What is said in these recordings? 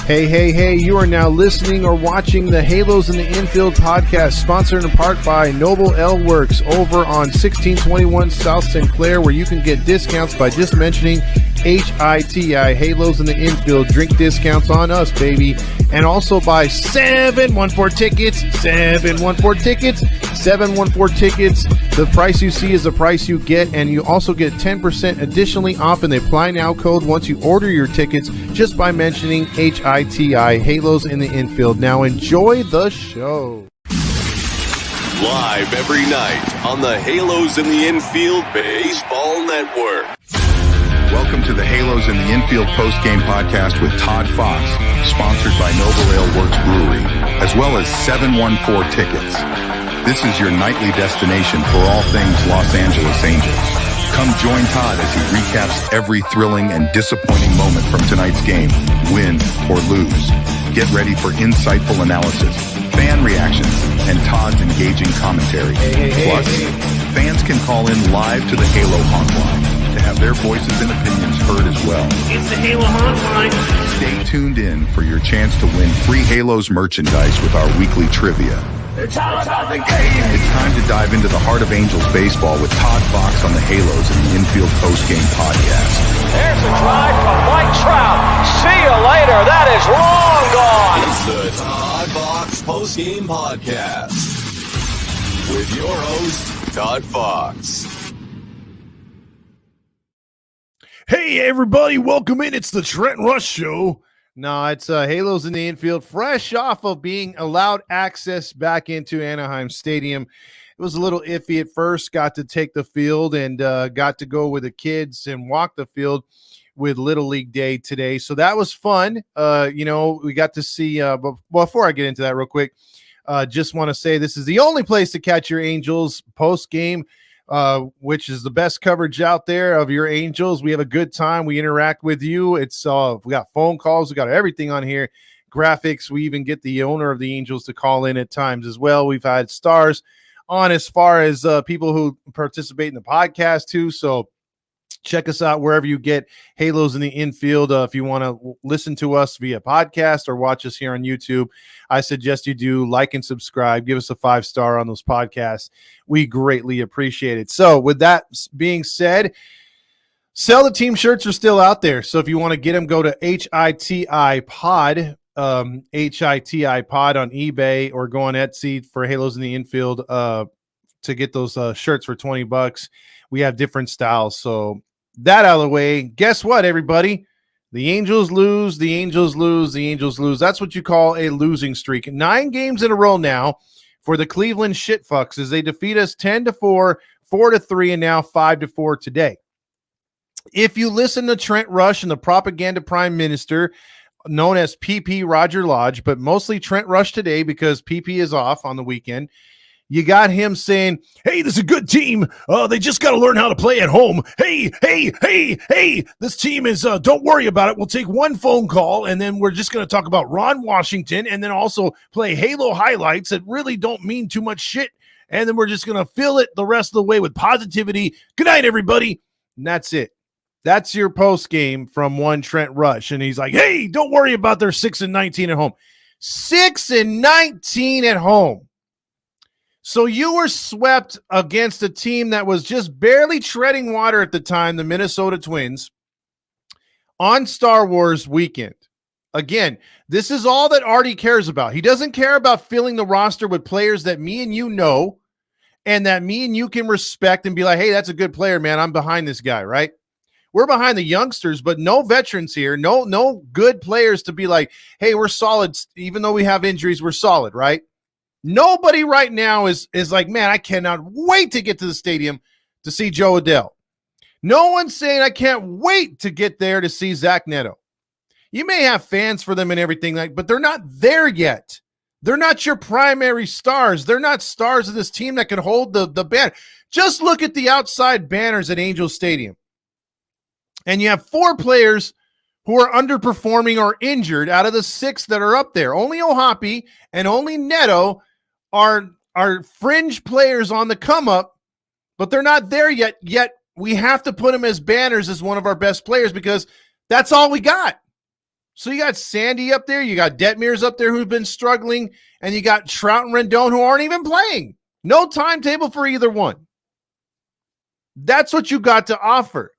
Hey, you are now listening or watching the Halos in the Infield podcast, sponsored in part by Noble L Works over on 1621 South Sinclair, where you can get discounts by just mentioning HITI, Halos in the Infield, drink discounts on us, baby. And also by 714 Tickets. The price you see is the price you get, and you also get 10% additionally off in the Apply Now code once you order your tickets just by mentioning HITI, Halos in the Infield. Now enjoy the show. Live every night on the Halos in the Infield Baseball Network. Welcome to the Halos in the Infield post-game podcast with Todd Fox, sponsored by Noble Ale Works Brewery, as well as 714 Tickets. This is your nightly destination for all things Los Angeles Angels. Come join Todd as he recaps every thrilling and disappointing moment from tonight's game, win or lose. Get ready for insightful analysis, fan reactions, and Todd's engaging commentary. Plus, fans can call in live to the Halo hotline to have their voices and opinions heard as well. It's the Halo hotline. Stay tuned in for your chance to win free Halos merchandise with our weekly trivia. It's all about the game. It's time to dive into the heart of Angels baseball with Todd Fox on the Halos in the Infield postgame podcast. There's a drive from Mike Trout. See you later. That is long gone. It's the Todd Fox postgame podcast with your host, Todd Fox. Hey, everybody, welcome in. It's the Trent Rush Show. No, it's Halos in the Infield, fresh off of being allowed access back into Anaheim Stadium. It was a little iffy at first, got to take the field and got to go with the kids and walk the field with Little League Day today. So that was fun. We got to see, but before I get into that real quick, just want to say this is the only place to catch your Angels post-game, which is the best coverage out there of your Angels. We have a good time. We interact with you. It's we got phone calls. We got everything on here, graphics. We even get the owner of the Angels to call in at times as well. We've had stars on as far as people who participate in the podcast too. So check us out wherever you get Halos in the Infield. If you want to listen to us via podcast or watch us here on YouTube, I suggest you do like and subscribe. Give us a 5-star on those podcasts. We greatly appreciate it. So with that being said, Sell the Team shirts are still out there. So if you want to get them, go to HITI Pod, HITI Pod on eBay, or go on Etsy for Halos in the Infield to get those shirts for $20. We have different styles. So that out of the way, guess what, everybody? The Angels lose, the Angels lose, the Angels lose. That's what you call a losing streak. 9 games in a row now for the Cleveland shitfucks as they defeat us 10-4, 4-3, and now 5-4 today. If you listen to Trent Rush and the propaganda prime minister known as PP Roger Lodge, but mostly Trent Rush today because PP is off on the weekend, you got him saying, hey, this is a good team. They just got to learn how to play at home. Hey, this team is, don't worry about it. We'll take one phone call, and then we're just going to talk about Ron Washington and then also play Halo highlights that really don't mean too much shit. And then we're just going to fill it the rest of the way with positivity. Good night, everybody. And that's it. That's your post game from one Trent Rush. And he's like, hey, don't worry about their 6-19 at home. 6-19 at home. So you were swept against a team that was just barely treading water at the time, the Minnesota Twins, on Star Wars weekend. Again, this is all that Artie cares about. He doesn't care about filling the roster with players that me and you know and that me and you can respect and be like, hey, that's a good player, man. I'm behind this guy, right? We're behind the youngsters, but no veterans here, no good players to be like, hey, we're solid. Even though we have injuries, we're solid, right? Nobody right now is like, man, I cannot wait to get to the stadium to see Joe Adell. No one's saying I can't wait to get there to see Zach Neto. You may have fans for them and everything, but they're not there yet. They're not your primary stars. They're not stars of this team that can hold the banner. Just look at the outside banners at Angel Stadium. And you have 4 players who are underperforming or injured out of the 6 that are up there. Only Ohapi and only Neto are fringe players on the come up, but they're not there yet. Yet we have to put them as banners as one of our best players because that's all we got. So you got Sandy up there, you got Detmers up there who've been struggling, and you got Trout and Rendon who aren't even playing. No timetable for either one. That's what you got to offer.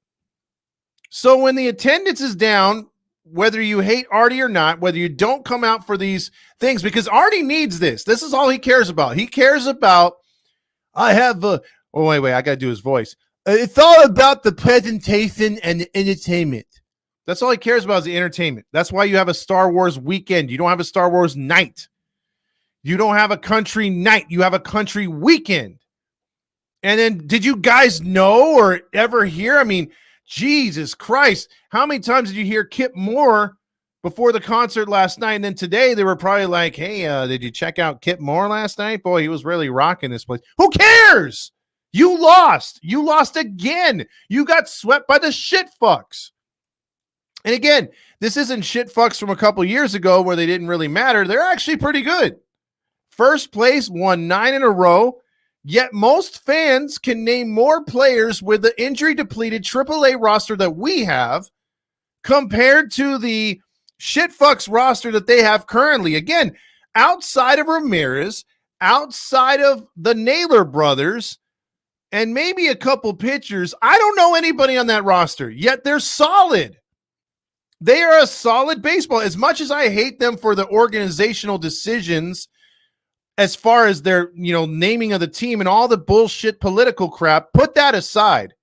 So when the attendance is down, whether you hate Artie or not, whether you don't come out for these things, because Artie needs this. This is all he cares about. He cares about, I have a, oh, wait, I got to do his voice. It's all about the presentation and the entertainment. That's all he cares about is the entertainment. That's why you have a Star Wars weekend. You don't have a Star Wars night. You don't have a country night. You have a country weekend. And then did you guys know or ever hear? I mean, Jesus Christ. How many times did you hear Kip Moore before the concert last night? And then today they were probably like, hey, did you check out Kip Moore last night? Boy, he was really rocking this place. Who cares? You lost. You lost again. You got swept by the shit fucks. And again, this isn't shit fucks from a couple years ago where they didn't really matter. They're actually pretty good. First place, won 9 in a row. Yet most fans can name more players with the injury-depleted AAA roster that we have compared to the shitfucks roster that they have currently. Again, outside of Ramirez, outside of the Naylor brothers, and maybe a couple pitchers, I don't know anybody on that roster, yet they're solid. They are a solid baseball. As much as I hate them for the organizational decisions as far as their, naming of the team and all the bullshit political crap, put that aside.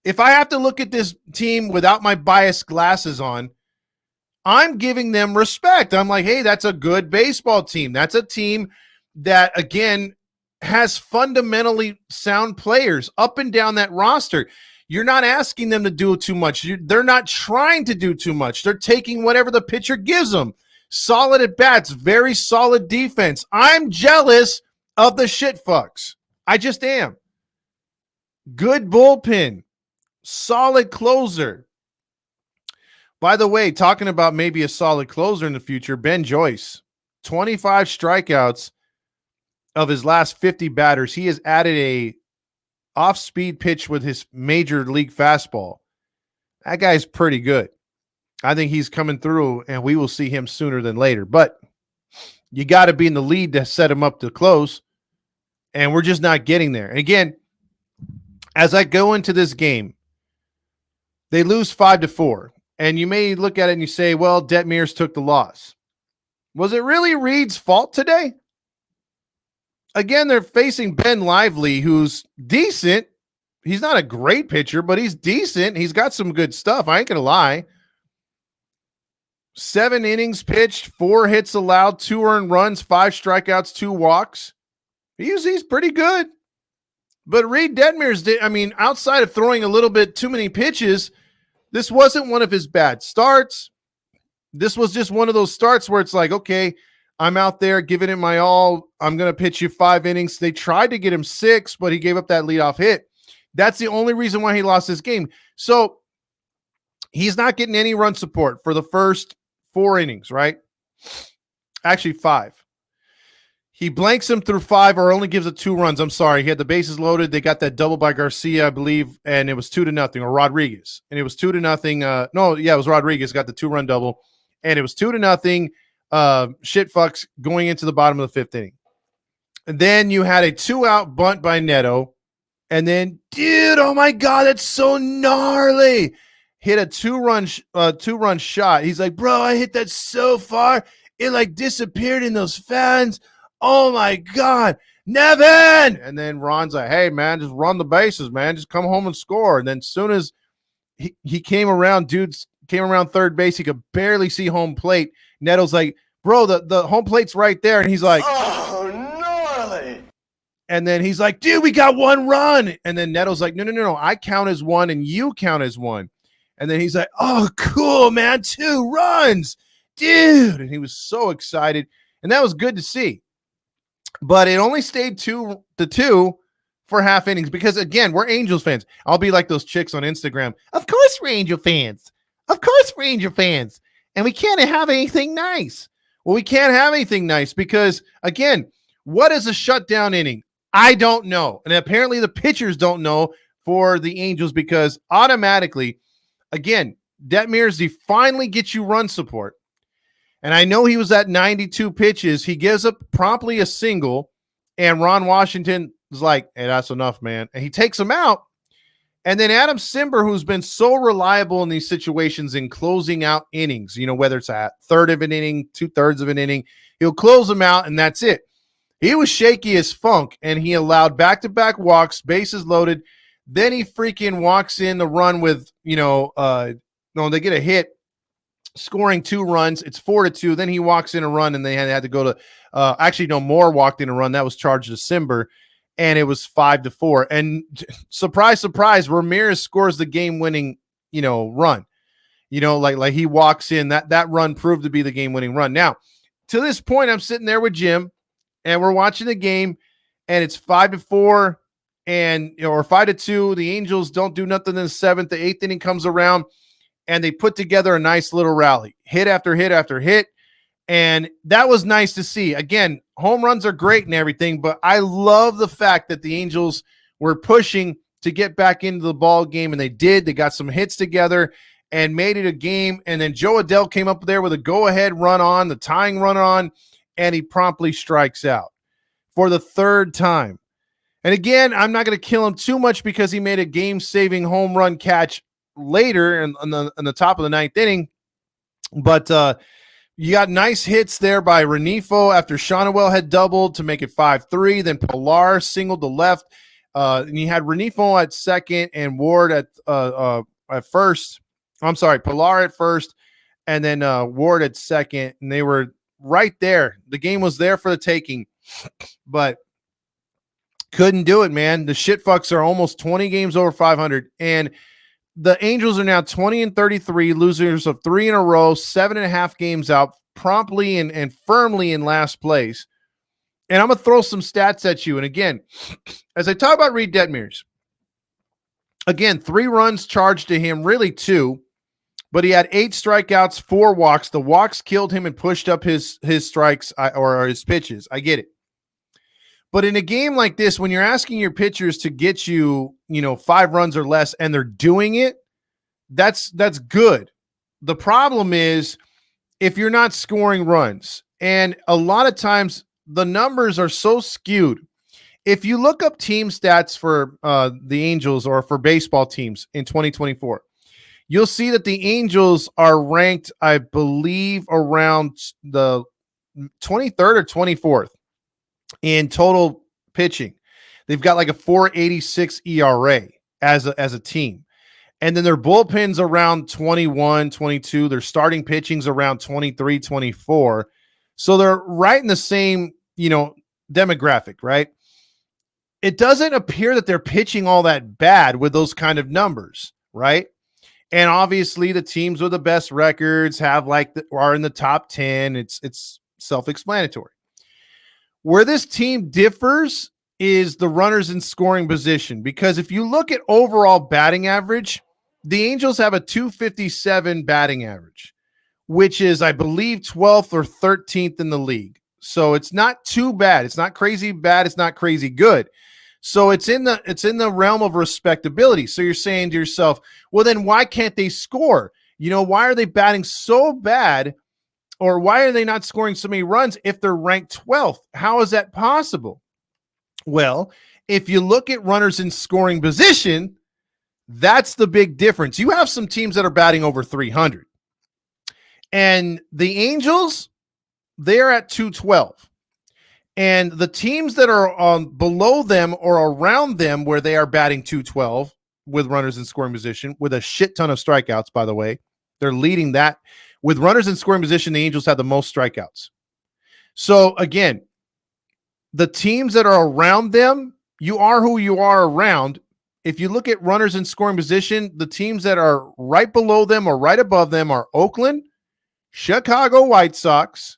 If I have to look at this team without my biased glasses on, I'm giving them respect. I'm like, hey, that's a good baseball team. That's a team that, again, has fundamentally sound players up and down that roster. You're not asking them to do too much. They're not trying to do too much. They're taking whatever the pitcher gives them. Solid at bats, very solid defense. I'm jealous of the shit fucks. I just am. Good bullpen. Solid closer. By the way, talking about maybe a solid closer in the future, Ben Joyce, 25 strikeouts of his last 50 batters. He has added a off-speed pitch with his major league fastball. That guy's pretty good. I think he's coming through, and we will see him sooner than later. But you got to be in the lead to set him up to close, and we're just not getting there. And again, as I go into this game, they lose 5-4, and you may look at it and you say, well, Detmers took the loss. Was it really Reed's fault today? Again, they're facing Ben Lively, who's decent. He's not a great pitcher, but he's decent. He's got some good stuff. I ain't going to lie. 7 innings pitched, 4 hits allowed, 2 earned runs, 5 strikeouts, 2 walks. He's pretty good. But Reed Detmers did, outside of throwing a little bit too many pitches, this wasn't one of his bad starts. This was just one of those starts where it's like, okay, I'm out there giving it my all. I'm going to pitch you 5 innings. They tried to get him 6, but he gave up that leadoff hit. That's the only reason why he lost this game. So he's not getting any run support for the first 4 innings, right? Actually, 5. He blanks him through 5 or only gives it 2 runs. I'm sorry. He had the bases loaded. They got that double by Garcia, I believe, and it was 2-0, or Rodriguez. And it was 2-0. It was Rodriguez got the 2-run double, and it was 2-0. Shit fucks going into the bottom of the 5th inning. And then you had a 2-out bunt by Neto. And then, dude, oh my God, that's so gnarly. Hit a 2-run shot. He's like, bro, I hit that so far. It like disappeared in those fans. Oh my God, Nevin. And then Ron's like, hey man, just run the bases, man. Just come home and score. And then as soon as he came around, dudes came around third base, he could barely see home plate. Neto's like, bro, the home plate's right there. And he's like, oh, gnarly. And then he's like, dude, we got 1 run. And then Neto's like, no. I count as 1 and you count as 1. And then he's like, oh, cool, man. 2 runs, dude. And he was so excited. And that was good to see. But it only stayed 2-2 for half innings because, again, we're Angels fans. I'll be like those chicks on Instagram. Of course we're Angel fans. Of course we're Angel fans. And we can't have anything nice. Well, we can't have anything nice because, again, what is a shutdown inning? I don't know. And apparently the pitchers don't know for the Angels because automatically, again, Detmers, he finally gets you run support. And I know he was at 92 pitches. He gives up promptly a single, and Ron Washington is like, hey, that's enough, man. And he takes him out. And then Adam Simber, who's been so reliable in these situations in closing out innings, whether it's a third of an inning, 2/3 of an inning, he'll close them out, and that's it. He was shaky as funk, and he allowed back-to-back walks, bases loaded. Then he freaking walks in the run with, they get a hit, scoring 2 runs. It's 4-2. Then he walks in a run, and they had to go to Moore walked in a run. That was charged to Simber, and it was 5-4. And surprise, surprise, Ramirez scores the game-winning, run. Like he walks in. That run proved to be the game-winning run. Now, to this point, I'm sitting there with Jim, and we're watching the game, and it's 5-4, or 5-2. The Angels don't do nothing in the 7th. The 8th inning comes around, and they put together a nice little rally, hit after hit after hit. And that was nice to see. Again, home runs are great and everything, but I love the fact that the Angels were pushing to get back into the ball game, and they did. They got some hits together and made it a game. And then Joe Adell came up there with a go-ahead run on, the tying run on, and he promptly strikes out for the 3rd time. And again, I'm not going to kill him too much because he made a game-saving home run catch later in the top of the 9th inning. But you got nice hits there by Renifo after Shonowell had doubled to make it 5-3. Then Pilar singled to left. And you had Renifo at second and Ward at first. I'm sorry, Pilar at first, and then Ward at second. And they were right there. The game was there for the taking, but couldn't do it, man. The shitfucks are almost 20 games over 500, and the Angels are now 20-33, losers of 3 in a row, 7.5 games out, promptly and firmly in last place. And I'm going to throw some stats at you. And again, as I talk about Reed Detmers, again, 3 runs charged to him, really 2, but he had 8 strikeouts, 4 walks. The walks killed him and pushed up his strikes or his pitches. I get it. But in a game like this, when you're asking your pitchers to get you, 5 runs or less, and they're doing it, that's good. The problem is if you're not scoring runs, and a lot of times the numbers are so skewed. If you look up team stats for the Angels or for baseball teams in 2024, you'll see that the Angels are ranked, I believe, around the 23rd or 24th. In total pitching. They've got like a 4.86 ERA as a team. And then their bullpen's around 21, 22. Their starting pitching's around 23, 24. So they're right in the same, demographic, right? It doesn't appear that they're pitching all that bad with those kind of numbers, right? And obviously the teams with the best records are in the top 10. It's self-explanatory. Where this team differs is the runners in scoring position, because if you look at overall batting average, the Angels have a 257 batting average, which is, I believe, 12th or 13th in the league. So it's not too bad. It's not crazy bad. It's not crazy good. So it's in the realm of respectability. So you're saying to yourself, well, then why can't they score? Why are they batting so bad? Or why are they not scoring so many runs if they're ranked 12th? How is that possible? Well, if you look at runners in scoring position, that's the big difference. You have some teams that are batting over 300. And the Angels, they're at 212. And the teams that are below them or around them where they are batting 212 with runners in scoring position, with a shit ton of strikeouts, by the way, they're leading that. With runners in scoring position, the Angels have the most strikeouts. So, again, the teams that are around them, you are who you are around. If you look at runners in scoring position, the teams that are right below them or right above them are Oakland, Chicago White Sox,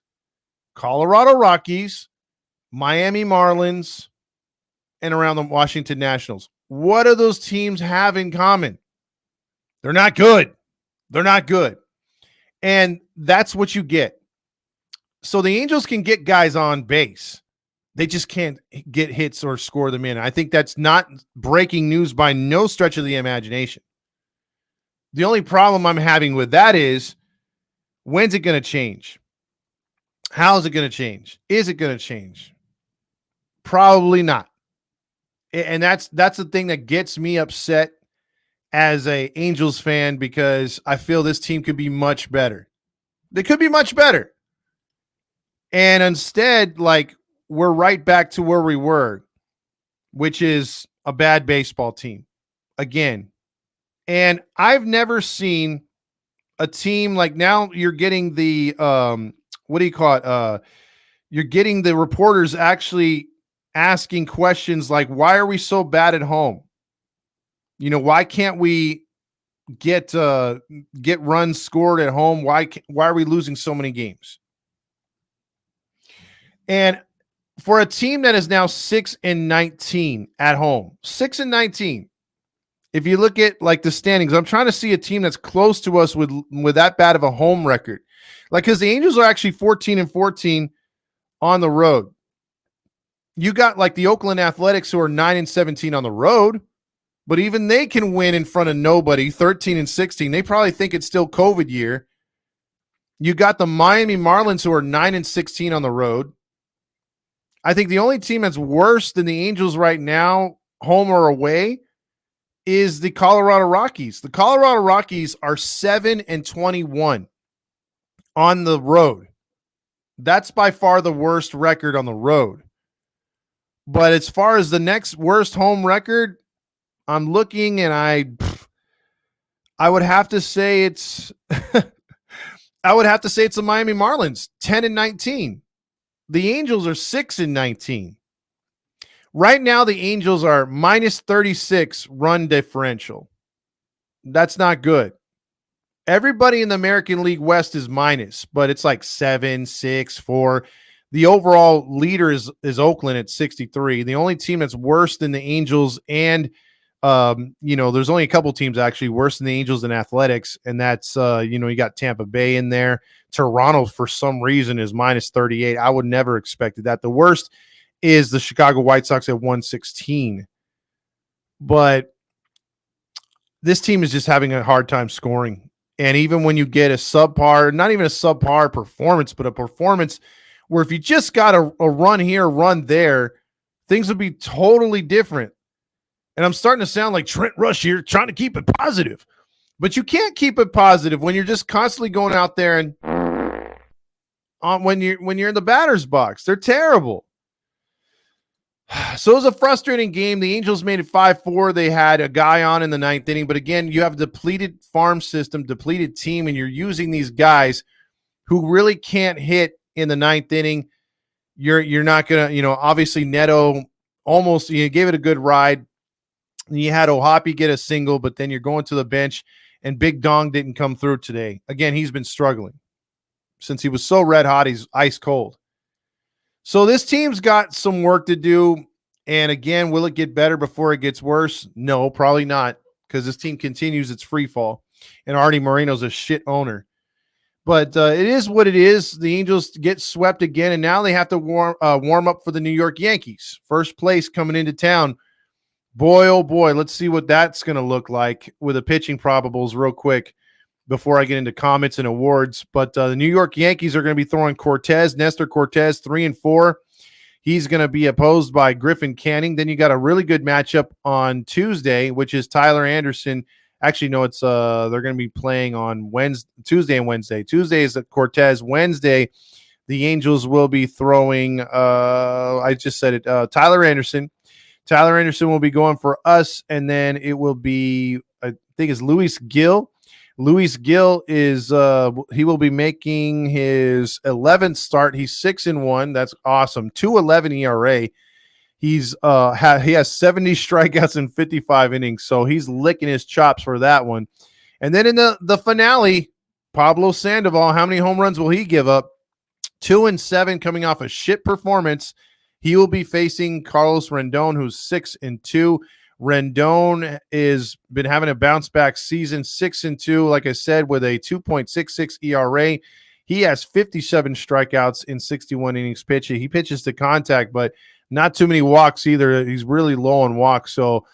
Colorado Rockies, Miami Marlins, and around the Washington Nationals. What do those teams have in common? They're not good. They're not good. And that's what you get. So the Angels can get guys on base. They just can't get hits or score them in. I think that's not breaking news by no stretch of the imagination. The only problem I'm having with that is, when's it going to change? How is it going to change? Is it going to change? Probably not. And that's the thing that gets me upset as a Angels fan, because I feel this team could be much better. They could be much better. And instead, like, we're right back to where we were, which is a bad baseball team again. And I've never seen a team like, now you're getting the what do you call it? You're getting the reporters actually asking questions like, why are we so bad at home? You know, why can't we get runs scored at home? Why are we losing so many games? And for a team that is now 6-19 at home, 6-19. If you look at like the standings, I'm trying to see a team that's close to us with that bad of a home record. Like, because the Angels are actually 14-14 on the road. You got like the Oakland Athletics, who are 9-17 on the road, but even they can win in front of nobody, 13-16. They probably think it's still COVID year. You got the Miami Marlins, who are 9-16 on the road. I think the only team that's worse than the Angels right now, home or away, is the Colorado Rockies. The Colorado Rockies are 7-21 on the road. That's by far the worst record on the road. But as far as the next worst home record, I'm looking, and I would have to say it's I would have to say it's the Miami Marlins, 10-19. The Angels are 6-19. Right now, the Angels are minus 36 run differential. That's not good. Everybody in the American League West is minus, but it's like 7, 6, 4. The overall leader is Oakland at 63. The only team that's worse than the Angels, and there's only a couple teams actually worse than the Angels and Athletics, and that's you got Tampa Bay in there. Toronto, for some reason, is minus 38. I would never expected that. The worst is the Chicago White Sox at 116. But this team is just having a hard time scoring. And even when you get a subpar, not even a subpar performance, but a performance where if you just got a run here, run there, things would be totally different. And I'm starting to sound like Trent Rush here, trying to keep it positive. But you can't keep it positive when you're just constantly going out there and when you're in the batter's box. They're terrible. So it was a frustrating game. The Angels made it 5-4. They had a guy on in the ninth inning. But again, you have a depleted farm system, depleted team, and you're using these guys who really can't hit in the ninth inning. You're not going to, obviously Neto almost, gave it a good ride. You had Ohapi get a single, but then you're going to the bench, and Big Dong didn't come through today. Again, he's been struggling. Since he was so red hot, he's ice cold. So this team's got some work to do. And again, will it get better before it gets worse? No, probably not, because this team continues its free fall. And Artie Moreno's a shit owner. But it is what it is. The Angels get swept again, and now they have to warm up for the New York Yankees. First place coming into town. Boy, oh boy, let's see what that's going to look like with the pitching probables real quick before I get into comments and awards. But the New York Yankees are going to be throwing Nestor Cortez, 3-4. He's going to be opposed by Griffin Canning. Then you got a really good matchup on Tuesday, which is Tyler Anderson. Actually, no, it's they're going to be playing on Tuesday and Wednesday. Tuesday is Cortez. Wednesday, the Angels will be throwing, I just said it, Tyler Anderson. Tyler Anderson will be going for us, and then it will be, I think it's Luis Gil. Luis Gil is he will be making his 11th start. He's 6-1. That's awesome. 2.11 ERA. He's he has 70 strikeouts in 55 innings, so he's licking his chops for that one. And then in the finale, Pablo Sandoval, how many home runs will he give up? 2-7, coming off a shit performance. He will be facing Carlos Rendon, who's 6-2. Rendon is been having a bounce back season, 6-2, like I said, with a 2.66 ERA. He has 57 strikeouts in 61 innings pitched. He pitches to contact, but not too many walks either. He's really low on walks. So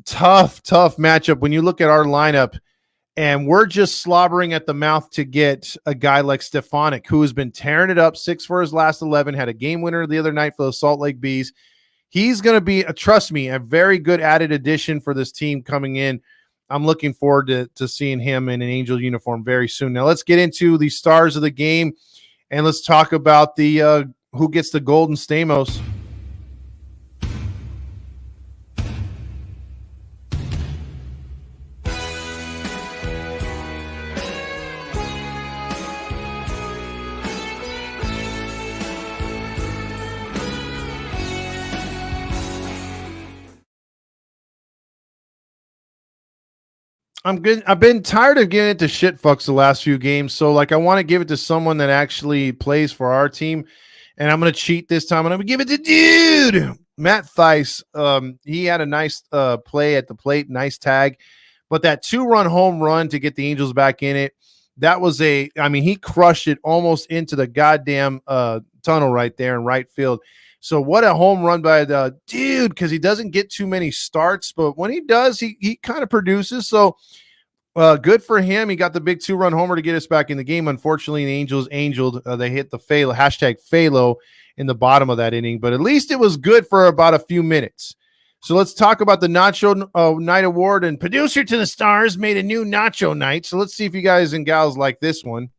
tough matchup. When you look at our lineup, And we're just slobbering at the mouth to get a guy like Stefanik, who has been tearing it up, 6 for his last 11, had a game winner the other night for the Salt Lake Bees. He's going to be, trust me, a very good added addition for this team coming in. I'm looking forward to seeing him in an Angel uniform very soon. Now let's get into the stars of the game, and let's talk about the who gets the Golden Stamos. I'm good. I've been tired of giving it to shit fucks the last few games. So like, I want to give it to someone that actually plays for our team, and I'm going to cheat this time. And I'm going to give it to dude Matt Theis. He had a nice play at the plate, nice tag, but that 2-run home run to get the Angels back in it, that was he crushed it almost into the goddamn tunnel right there in right field. So what a home run by the dude, because he doesn't get too many starts, but when he does, he kind of produces. So good for him. He got the big 2-run homer to get us back in the game. Unfortunately, the Angels angeled. They hit the #Phalo in the bottom of that inning, but at least it was good for about a few minutes. So let's talk about the Nacho Night Award, and producer to the stars made a new Nacho Night. So let's see if you guys and gals like this one.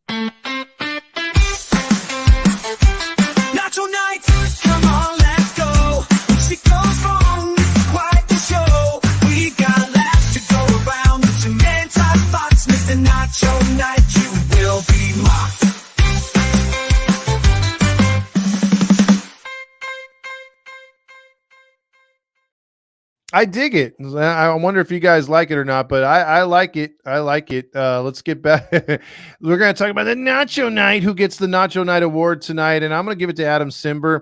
I dig it. I wonder if you guys like it or not, but I like it. I like it. Let's get back. We're going to talk about the Nacho Night, who gets the Nacho Night Award tonight, and I'm going to give it to Adam Cimber.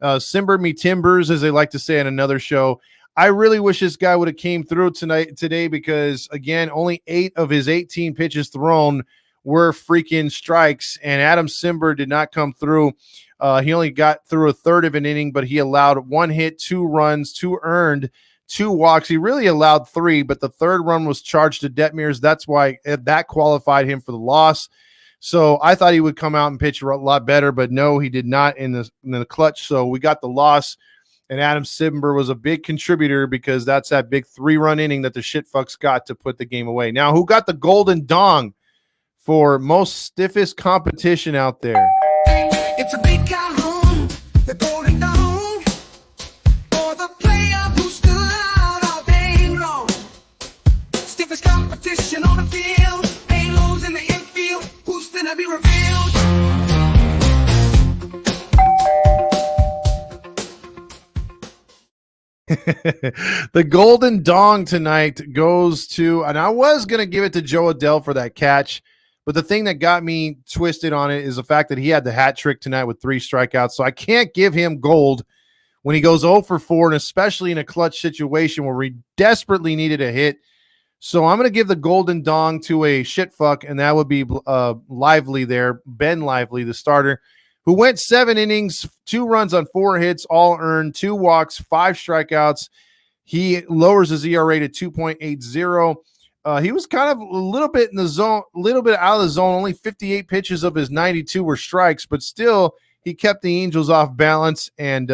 Cimber me timbers, as they like to say on another show. I really wish this guy would have came through today because, again, only 8 of his 18 pitches thrown were freaking strikes, and Adam Cimber did not come through. He only got through a third of an inning, but he allowed 1 hit, 2 runs, 2 earned, 2 walks. He really allowed 3, but the third run was charged to Detmers. That's why that qualified him for the loss. So I thought he would come out and pitch a lot better, but no, he did not in the clutch. So we got the loss, and Adam Cimber was a big contributor because that's that big 3-run inning that the shitfucks got to put the game away. Now, who got the Golden Dong for most stiffest competition out there? It's a big Calhoun, the Golden Dome, for the player who stood out all day long. Stiffest competition on the field, halos in the infield, who's finna be revealed? The Golden Dong tonight goes to, and I was going to give it to Joe Adell for that catch, but the thing that got me twisted on it is the fact that he had the hat trick tonight with 3 strikeouts. So I can't give him gold when he goes 0 for 4, and especially in a clutch situation where we desperately needed a hit. So I'm going to give the Golden Dong to a shitfuck, and that would be Lively there, Ben Lively, the starter, who went 7 innings, 2 runs on 4 hits, all earned, 2 walks, 5 strikeouts. He lowers his ERA to 2.80. He was kind of a little bit in the zone, a little bit out of the zone. Only 58 pitches of his 92 were strikes, but still he kept the Angels off balance and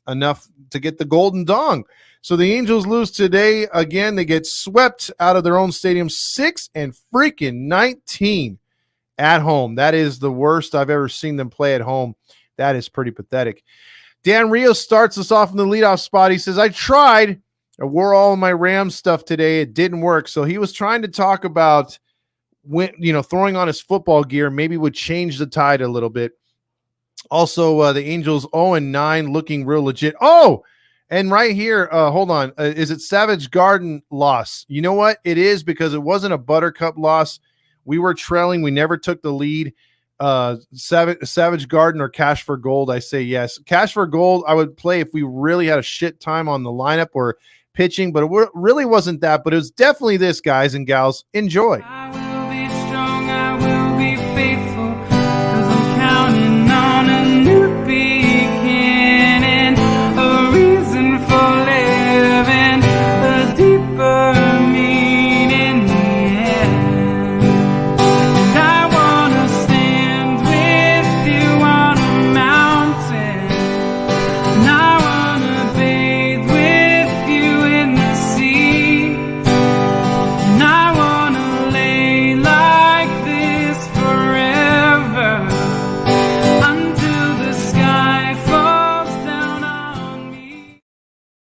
enough to get the Golden Dong. So the Angels lose today. Again, they get swept out of their own stadium, 6-19 at home. That is the worst I've ever seen them play at home. That is pretty pathetic. Dan Rios starts us off in the leadoff spot. He says, I tried. I wore all of my Rams stuff today. It didn't work. So he was trying to talk about when, throwing on his football gear maybe would change the tide a little bit. Also, the Angels 0-9 looking real legit. Oh, and right here, hold on. Is it Savage Garden loss? You know what? It is, because it wasn't a Buttercup loss. We were trailing. We never took the lead. Savage Garden or Cash for Gold? I say yes. Cash for Gold, I would play if we really had a shit time on the lineup or pitching, but it really wasn't that. But it was definitely this, guys and gals. Enjoy. I will be strong, I will be faithful, 'cause I'm counting on a new beginning, a reason for living, a deeper meaning, yeah.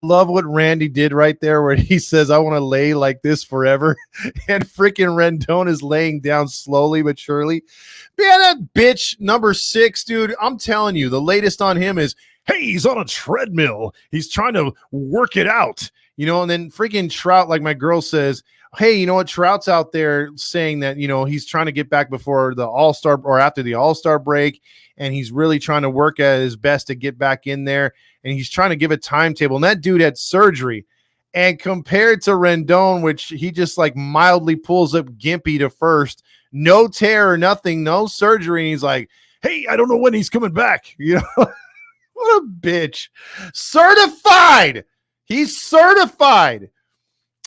love what Randy did right there where he says, I want to lay like this forever. And freaking Rendon is laying down slowly but surely. Man, that bitch number 6, dude, I'm telling you, the latest on him is, hey, he's on a treadmill. He's trying to work it out. And then freaking Trout, like my girl says, hey, you know what? Trout's out there saying that, he's trying to get back before the All-Star or after the All-Star break. And he's really trying to work at his best to get back in there. And he's trying to give a timetable. And that dude had surgery. And compared to Rendon, which he just like mildly pulls up gimpy to first, no tear or nothing, no surgery. And he's like, hey, I don't know when he's coming back. What a bitch. Certified. He's certified.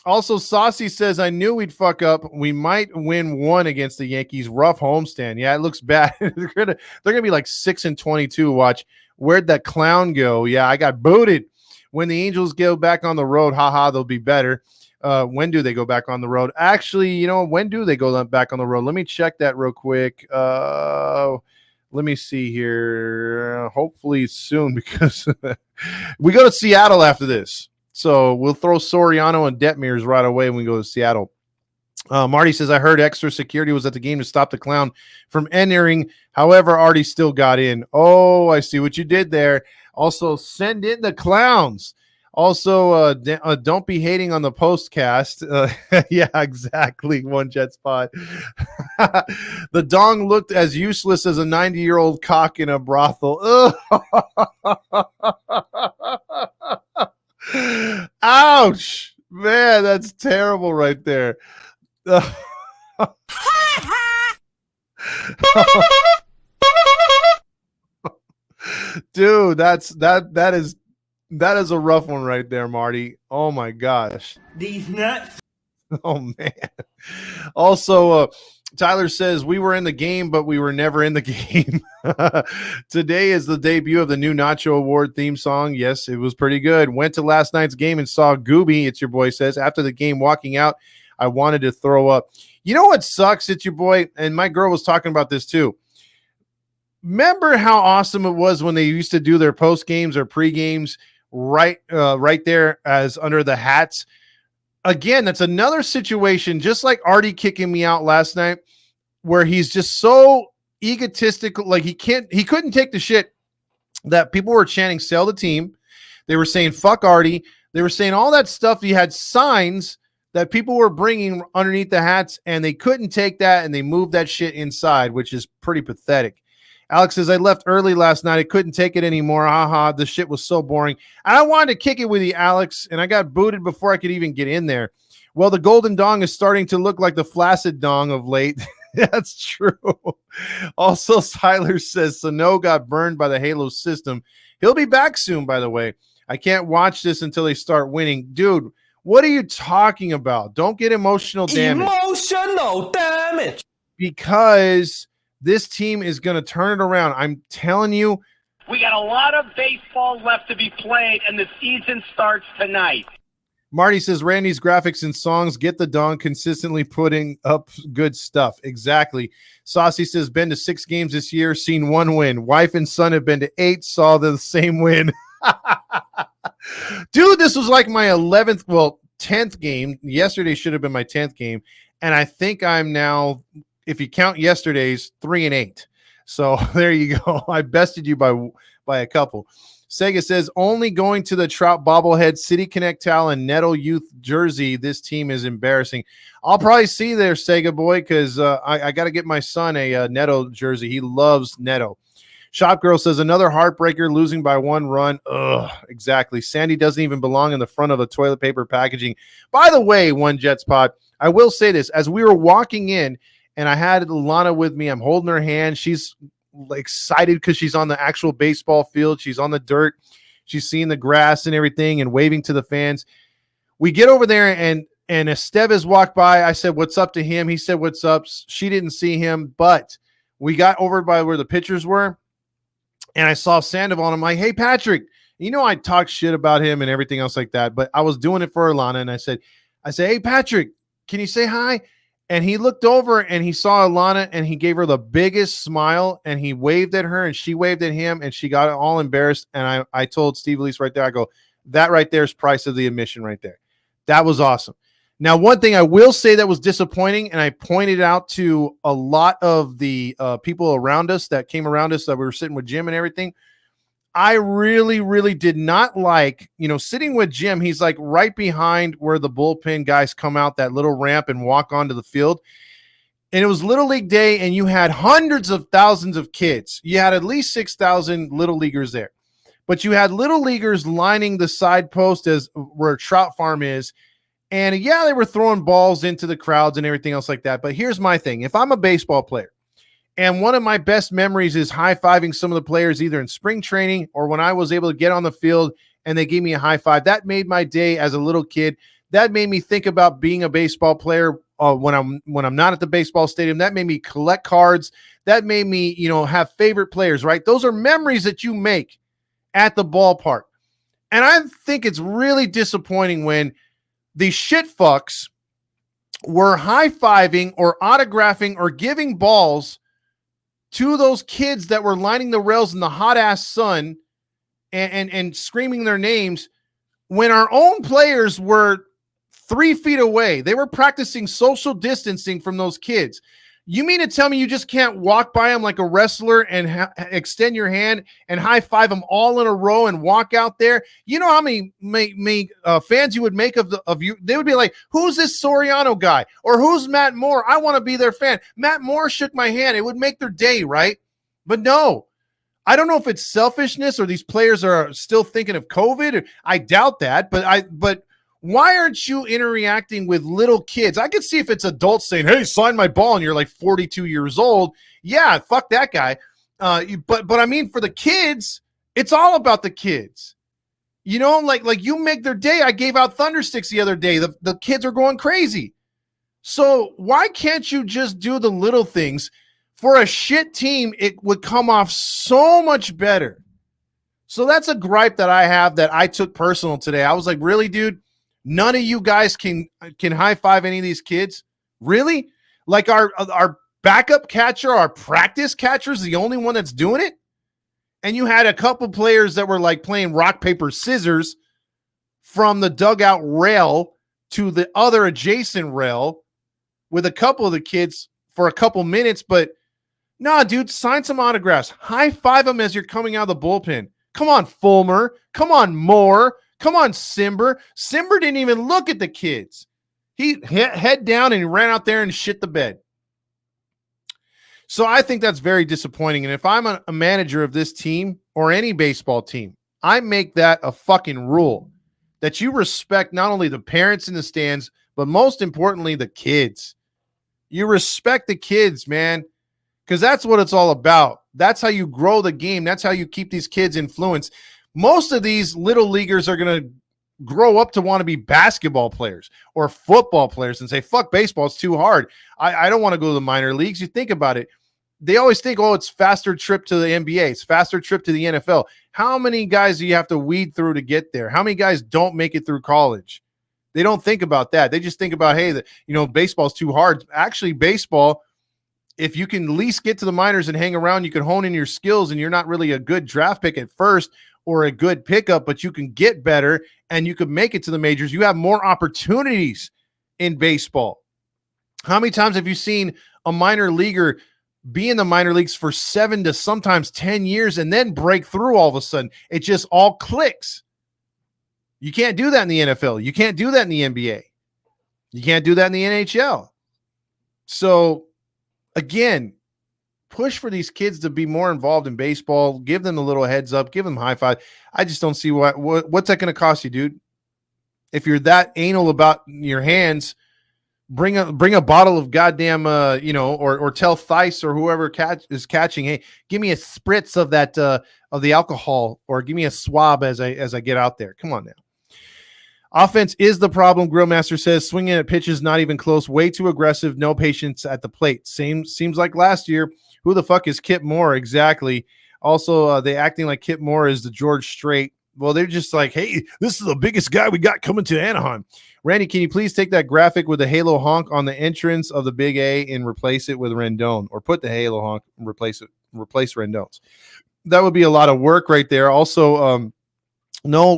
Also, Saucy says, I knew we'd fuck up. We might win one against the Yankees. Rough homestand. Yeah, it looks bad. They're gonna be like 6-22. Watch. Where'd that clown go? Yeah, I got booted. When the Angels go back on the road, haha, they'll be better. When do they go back on the road? Actually, when do they go back on the road? Let me check that real quick. Let me see here. Hopefully soon, because we go to Seattle after this. So we'll throw Soriano and Detmers right away when we go to Seattle. Marty says, I heard extra security was at the game to stop the clown from entering. However, Artie still got in. Oh, I see what you did there. Also, send in the clowns. Also, don't be hating on the postcast. Yeah, exactly. One jet spot. The dong looked as useless as a 90-year-old cock in a brothel. Ouch, man, that's terrible right there. Dude, that is a rough one right there, Marty. Oh my gosh. These nuts. Oh man. Also, Tyler says we were in the game, but we were never in the game. Today is the debut of the new Nacho Award theme song. Yes, it was pretty good. Went to last night's game and saw Gooby, it's your boy says. After the game, walking out, I wanted to throw up. You know what sucks? It's your boy, and my girl was talking about this too. Remember how awesome it was when they used to do their post games or pre games right there as under the hats. Again, that's another situation, just like Artie kicking me out last night, where he's just so egotistical. Like he couldn't take the shit that people were chanting, sell the team. They were saying, fuck Artie. They were saying all that stuff. He had signs that people were bringing underneath the hats, and they couldn't take that, and they moved that shit inside, which is pretty pathetic. Alex says, I left early last night. I couldn't take it anymore. Haha, the shit was so boring. I wanted to kick it with you, Alex, and I got booted before I could even get in there. Well, the golden dong is starting to look like the flaccid dong of late. That's true. Also, Tyler says, Sano got burned by the Halo system. He'll be back soon, by the way. I can't watch this until they start winning. Dude, what are you talking about? Don't get emotional damage. Emotional damage. Because this team is going to turn it around. I'm telling you. We got a lot of baseball left to be played, and the season starts tonight. Marty says, Randy's graphics and songs get the dong consistently putting up good stuff. Exactly. Saucy says, been to 6 games this year, seen 1 win. Wife and son have been to 8, saw the same win. Dude, this was like my 10th game. Yesterday should have been my 10th game. And I think I'm now, if you count yesterday's, 3-8. So there you go. I bested you by a couple. Sega says, only going to the Trout bobblehead, City Connect towel, and Neto Youth jersey. This team is embarrassing. I'll probably see there, Sega boy, because I got to get my son a Neto jersey. He loves Neto. Shop Girl says, another heartbreaker, losing by 1 run. Ugh, exactly. Sandy doesn't even belong in the front of the toilet paper packaging. By the way, One Jet Spot, I will say this. As we were walking in, and I had Lana with me, I'm holding her hand. She's excited because she's on the actual baseball field. She's on the dirt. She's seeing the grass and everything and waving to the fans. We get over there, and Estevez walked by. I said, what's up to him? He said, what's up? She didn't see him, but we got over by where the pitchers were, and I saw Sandoval, and I'm like, hey, Patrick, I talked shit about him and everything else like that, but I was doing it for Alana, and I said, hey, Patrick, can you say hi? And he looked over and he saw Alana, and he gave her the biggest smile, and he waved at her, and she waved at him, and she got all embarrassed. And I told Steve Elise right there, I go, That right there is price of the admission right there. That was awesome. Now, one thing I will say that was disappointing, and I pointed out to a lot of the people around us that came around us that we were sitting with Jim and everything. I really, really did not like, sitting with Jim. He's like right behind where the bullpen guys come out that little ramp and walk onto the field. And it was Little League Day, and you had hundreds of thousands of kids. You had at least 6,000 Little Leaguers there. But you had Little Leaguers lining the side post as where Trout Farm is. And yeah, they were throwing balls into the crowds and everything else like that. But here's my thing. If I'm a baseball player, and one of my best memories is high-fiving some of the players either in spring training or when I was able to get on the field and they gave me a high five, that made my day as a little kid. That made me think about being a baseball player when I'm not at the baseball stadium. That made me collect cards. That made me, have favorite players, right? Those are memories that you make at the ballpark. And I think it's really disappointing when these shit fucks were high-fiving or autographing or giving balls to those kids that were lining the rails in the hot-ass sun and screaming their names when our own players were 3 feet away. They were practicing social distancing from those kids. You mean to tell me you just can't walk by them like a wrestler and extend your hand and high-five them all in a row and walk out there? You know how many fans you would make of you? They would be like, who's this Soriano guy? Or who's Matt Moore? I want to be their fan. Matt Moore shook my hand. It would make their day, right? But no. I don't know if it's selfishness or these players are still thinking of COVID. I doubt that, but why aren't you interacting with little kids? I could see if it's adults saying, hey, sign my ball, and you're like 42 years old. Yeah, fuck that guy. But I mean, for the kids, it's all about the kids. Like you make their day. I gave out thunder sticks the other day. The kids are going crazy. So why can't you just do the little things? For a shit team, it would come off so much better. So that's a gripe that I have that I took personal today. I was like, really, dude? None of you guys can high five any of these kids? Really? Like our backup catcher, our practice catcher is the only one that's doing it? And you had a couple players that were like playing rock, paper, scissors from the dugout rail to the other adjacent rail with a couple of the kids for a couple minutes. But nah, dude, sign some autographs. High five them as you're coming out of the bullpen. Come on, Fulmer. Come on, Moore. Come on, Simber. Simber didn't even look at the kids. He head down and he ran out there and shit the bed. So I think that's very disappointing. And if I'm a manager of this team or any baseball team, I make that a fucking rule that you respect not only the parents in the stands, but most importantly, the kids. You respect the kids, man, because that's what it's all about. That's how you grow the game. That's how you keep these kids influenced. Most of these little leaguers are going to grow up to want to be basketball players or football players and say, fuck baseball, it's too hard. I don't want to go to the minor leagues. You think about it. They always think, oh, it's faster trip to the NBA. It's faster trip to the NFL. How many guys do you have to weed through to get there? How many guys don't make it through college? They don't think about that. They just think about, hey, baseball's too hard. Actually, baseball, if you can at least get to the minors and hang around, you can hone in your skills, and you're not really a good draft pick at first or a good pickup, but you can get better and you can make it to the majors. You have more opportunities in baseball. How many times have you seen a minor leaguer be in the minor leagues for 7 to sometimes 10 years and then break through all of a sudden? It just all clicks. You can't do that in the NFL. You can't do that in the NBA. You can't do that in the NHL. So again, push for these kids to be more involved in baseball. Give them a little heads up. Give them a high five. I just don't see what's that going to cost you, dude. If you're that anal about your hands, bring a bottle of goddamn, or tell Theis or whoever is catching, hey, give me a spritz of that of the alcohol, or give me a swab as I get out there. Come on now. Offense is the problem, Grillmaster says. Swinging at pitches not even close, way too aggressive, no patience at the plate. Seems like last year. Who the fuck is Kip Moore? Exactly. Also, they acting like Kip Moore is the George Strait. Well, they're just like, hey, this is the biggest guy we got coming to Anaheim. Randy, can you please take that graphic with the halo honk on the entrance of the big A and replace it with Rendon, or put the halo honk and replace Rendon's? That would be a lot of work right there. Also, No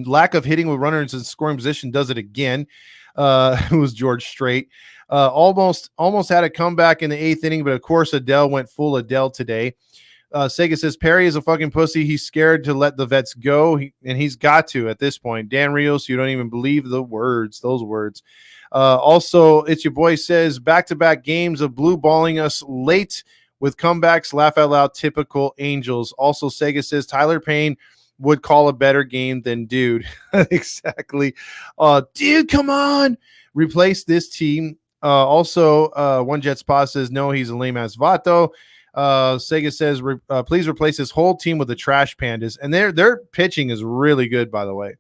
lack of hitting with runners in scoring position does it again. It was George Strait. Almost had a comeback in the 8th inning, but of course Adele went full Adele today. Sega says Perry is a fucking pussy. He's scared to let the vets go, and he's got to at this point. Dan Rios, you don't even believe those words. Also, it's your boy says back-to-back games of blue balling us late with comebacks. Laugh out loud, typical Angels. Also, Sega says Tyler Payne would call a better game than dude. Exactly. Dude, come on. Replace this team. Also, One Jet Spa says no, he's a lame-ass vato. Sega says, please replace his whole team with the Trash Pandas. And their pitching is really good, by the way.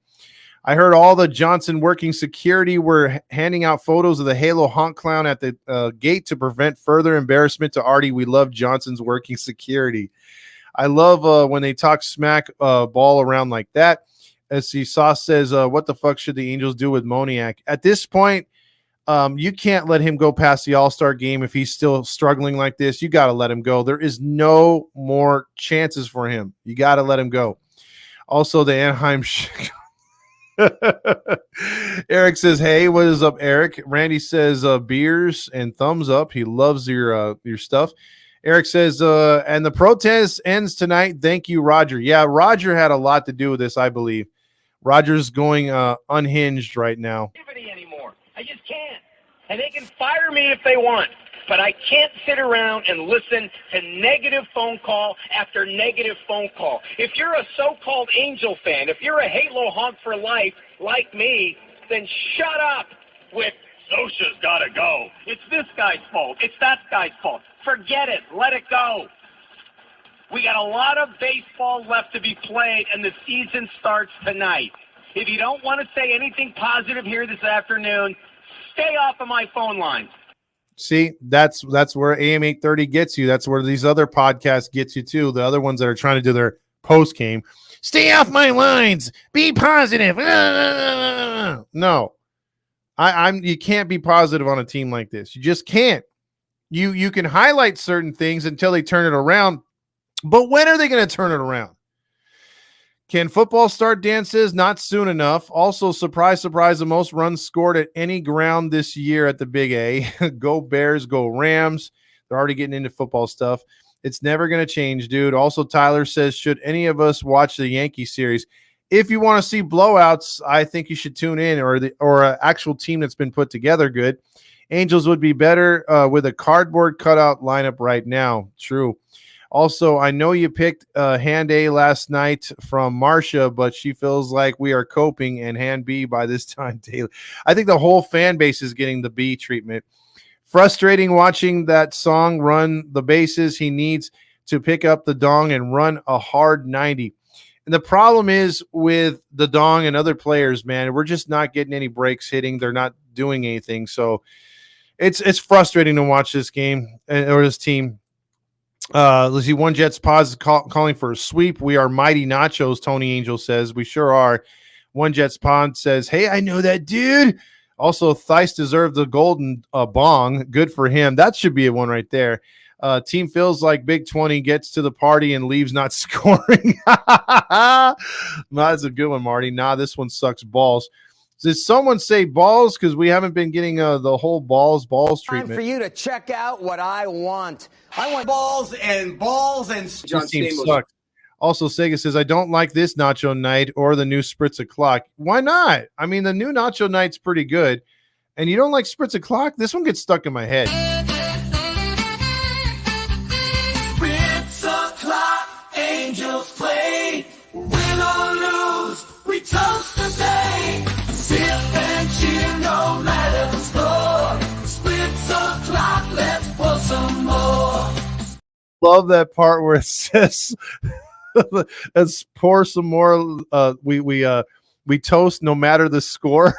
I heard all the Johnson working security were handing out photos of the Halo honk clown at the gate to prevent further embarrassment to Artie. We love Johnson's working security. I love when they talk smack ball around like that. As the Sauce says, what the fuck should the Angels do with Moniak? At this point, you can't let him go past the All-Star game if he's still struggling like this. You got to let him go. There is no more chances for him. You got to let him go. Also, the Anaheim Eric says, hey, what is up, Eric? Randy says, beers and thumbs up. He loves your stuff. Eric says, and the protest ends tonight. Thank you, Roger. Yeah, Roger had a lot to do with this, I believe. Roger's going unhinged right now. Anymore. I just can't. And they can fire me if they want, but I can't sit around and listen to negative phone call after negative phone call. If you're a so-called Angel fan, if you're a Halo honk for life like me, then shut up with Sosha's got to go. It's this guy's fault. It's that guy's fault. Forget it. Let it go. We got a lot of baseball left to be played, and the season starts tonight. If you don't want to say anything positive here this afternoon, stay off of my phone line. See, that's where AM 830 gets you. That's where these other podcasts get you too. The other ones that are trying to do their post game. Stay off my lines. Be positive. No. You can't be positive on a team like this. You just can't. You can highlight certain things until they turn it around. But when are they going to turn it around? Can football start? Dan says not soon enough. Also, surprise, surprise, the most runs scored at any ground this year at the Big A. Go Bears, go Rams. They're already getting into football stuff. It's never going to change, dude. Also, Tyler says, should any of us watch the Yankee series? If you want to see blowouts, I think you should tune in, or an actual team that's been put together good. Angels would be better with a cardboard cutout lineup right now. True. Also, I know you picked hand A last night from Marcia, but she feels like we are coping and hand B by this time daily. I think the whole fan base is getting the B treatment. Frustrating watching that song run the bases. He needs to pick up the dong and run a hard 90. And the problem is with the dong and other players, man, we're just not getting any breaks hitting. They're not doing anything. So it's frustrating to watch this game or this team. Let's see. One Jets pause calling for a sweep. We are mighty nachos, Tony Angel says. We sure are. One Jets Pond says, hey, I know that dude. Also, Thice deserved the golden bong. Good for him. That should be a one right there. Team feels like Big 20 gets to the party and leaves not scoring. That's a good one, Marty. Nah, this one sucks balls. Did someone say balls? Because we haven't been getting the whole balls treatment. Time for you to check out what I want. I want balls and John this team sucks. Also, Sega says, I don't like this Nacho Night or the new Spritz O'Clock. Why not? I mean, the new Nacho Night's pretty good. And you don't like Spritz O'Clock? This one gets stuck in my head. Spritz O'Clock, Angels play. Win or lose, we toast the day. Sip and cheer no matter the score. Spritz O'Clock, let's pour some more. Love that part where it says, let's pour some more. We toast no matter the score.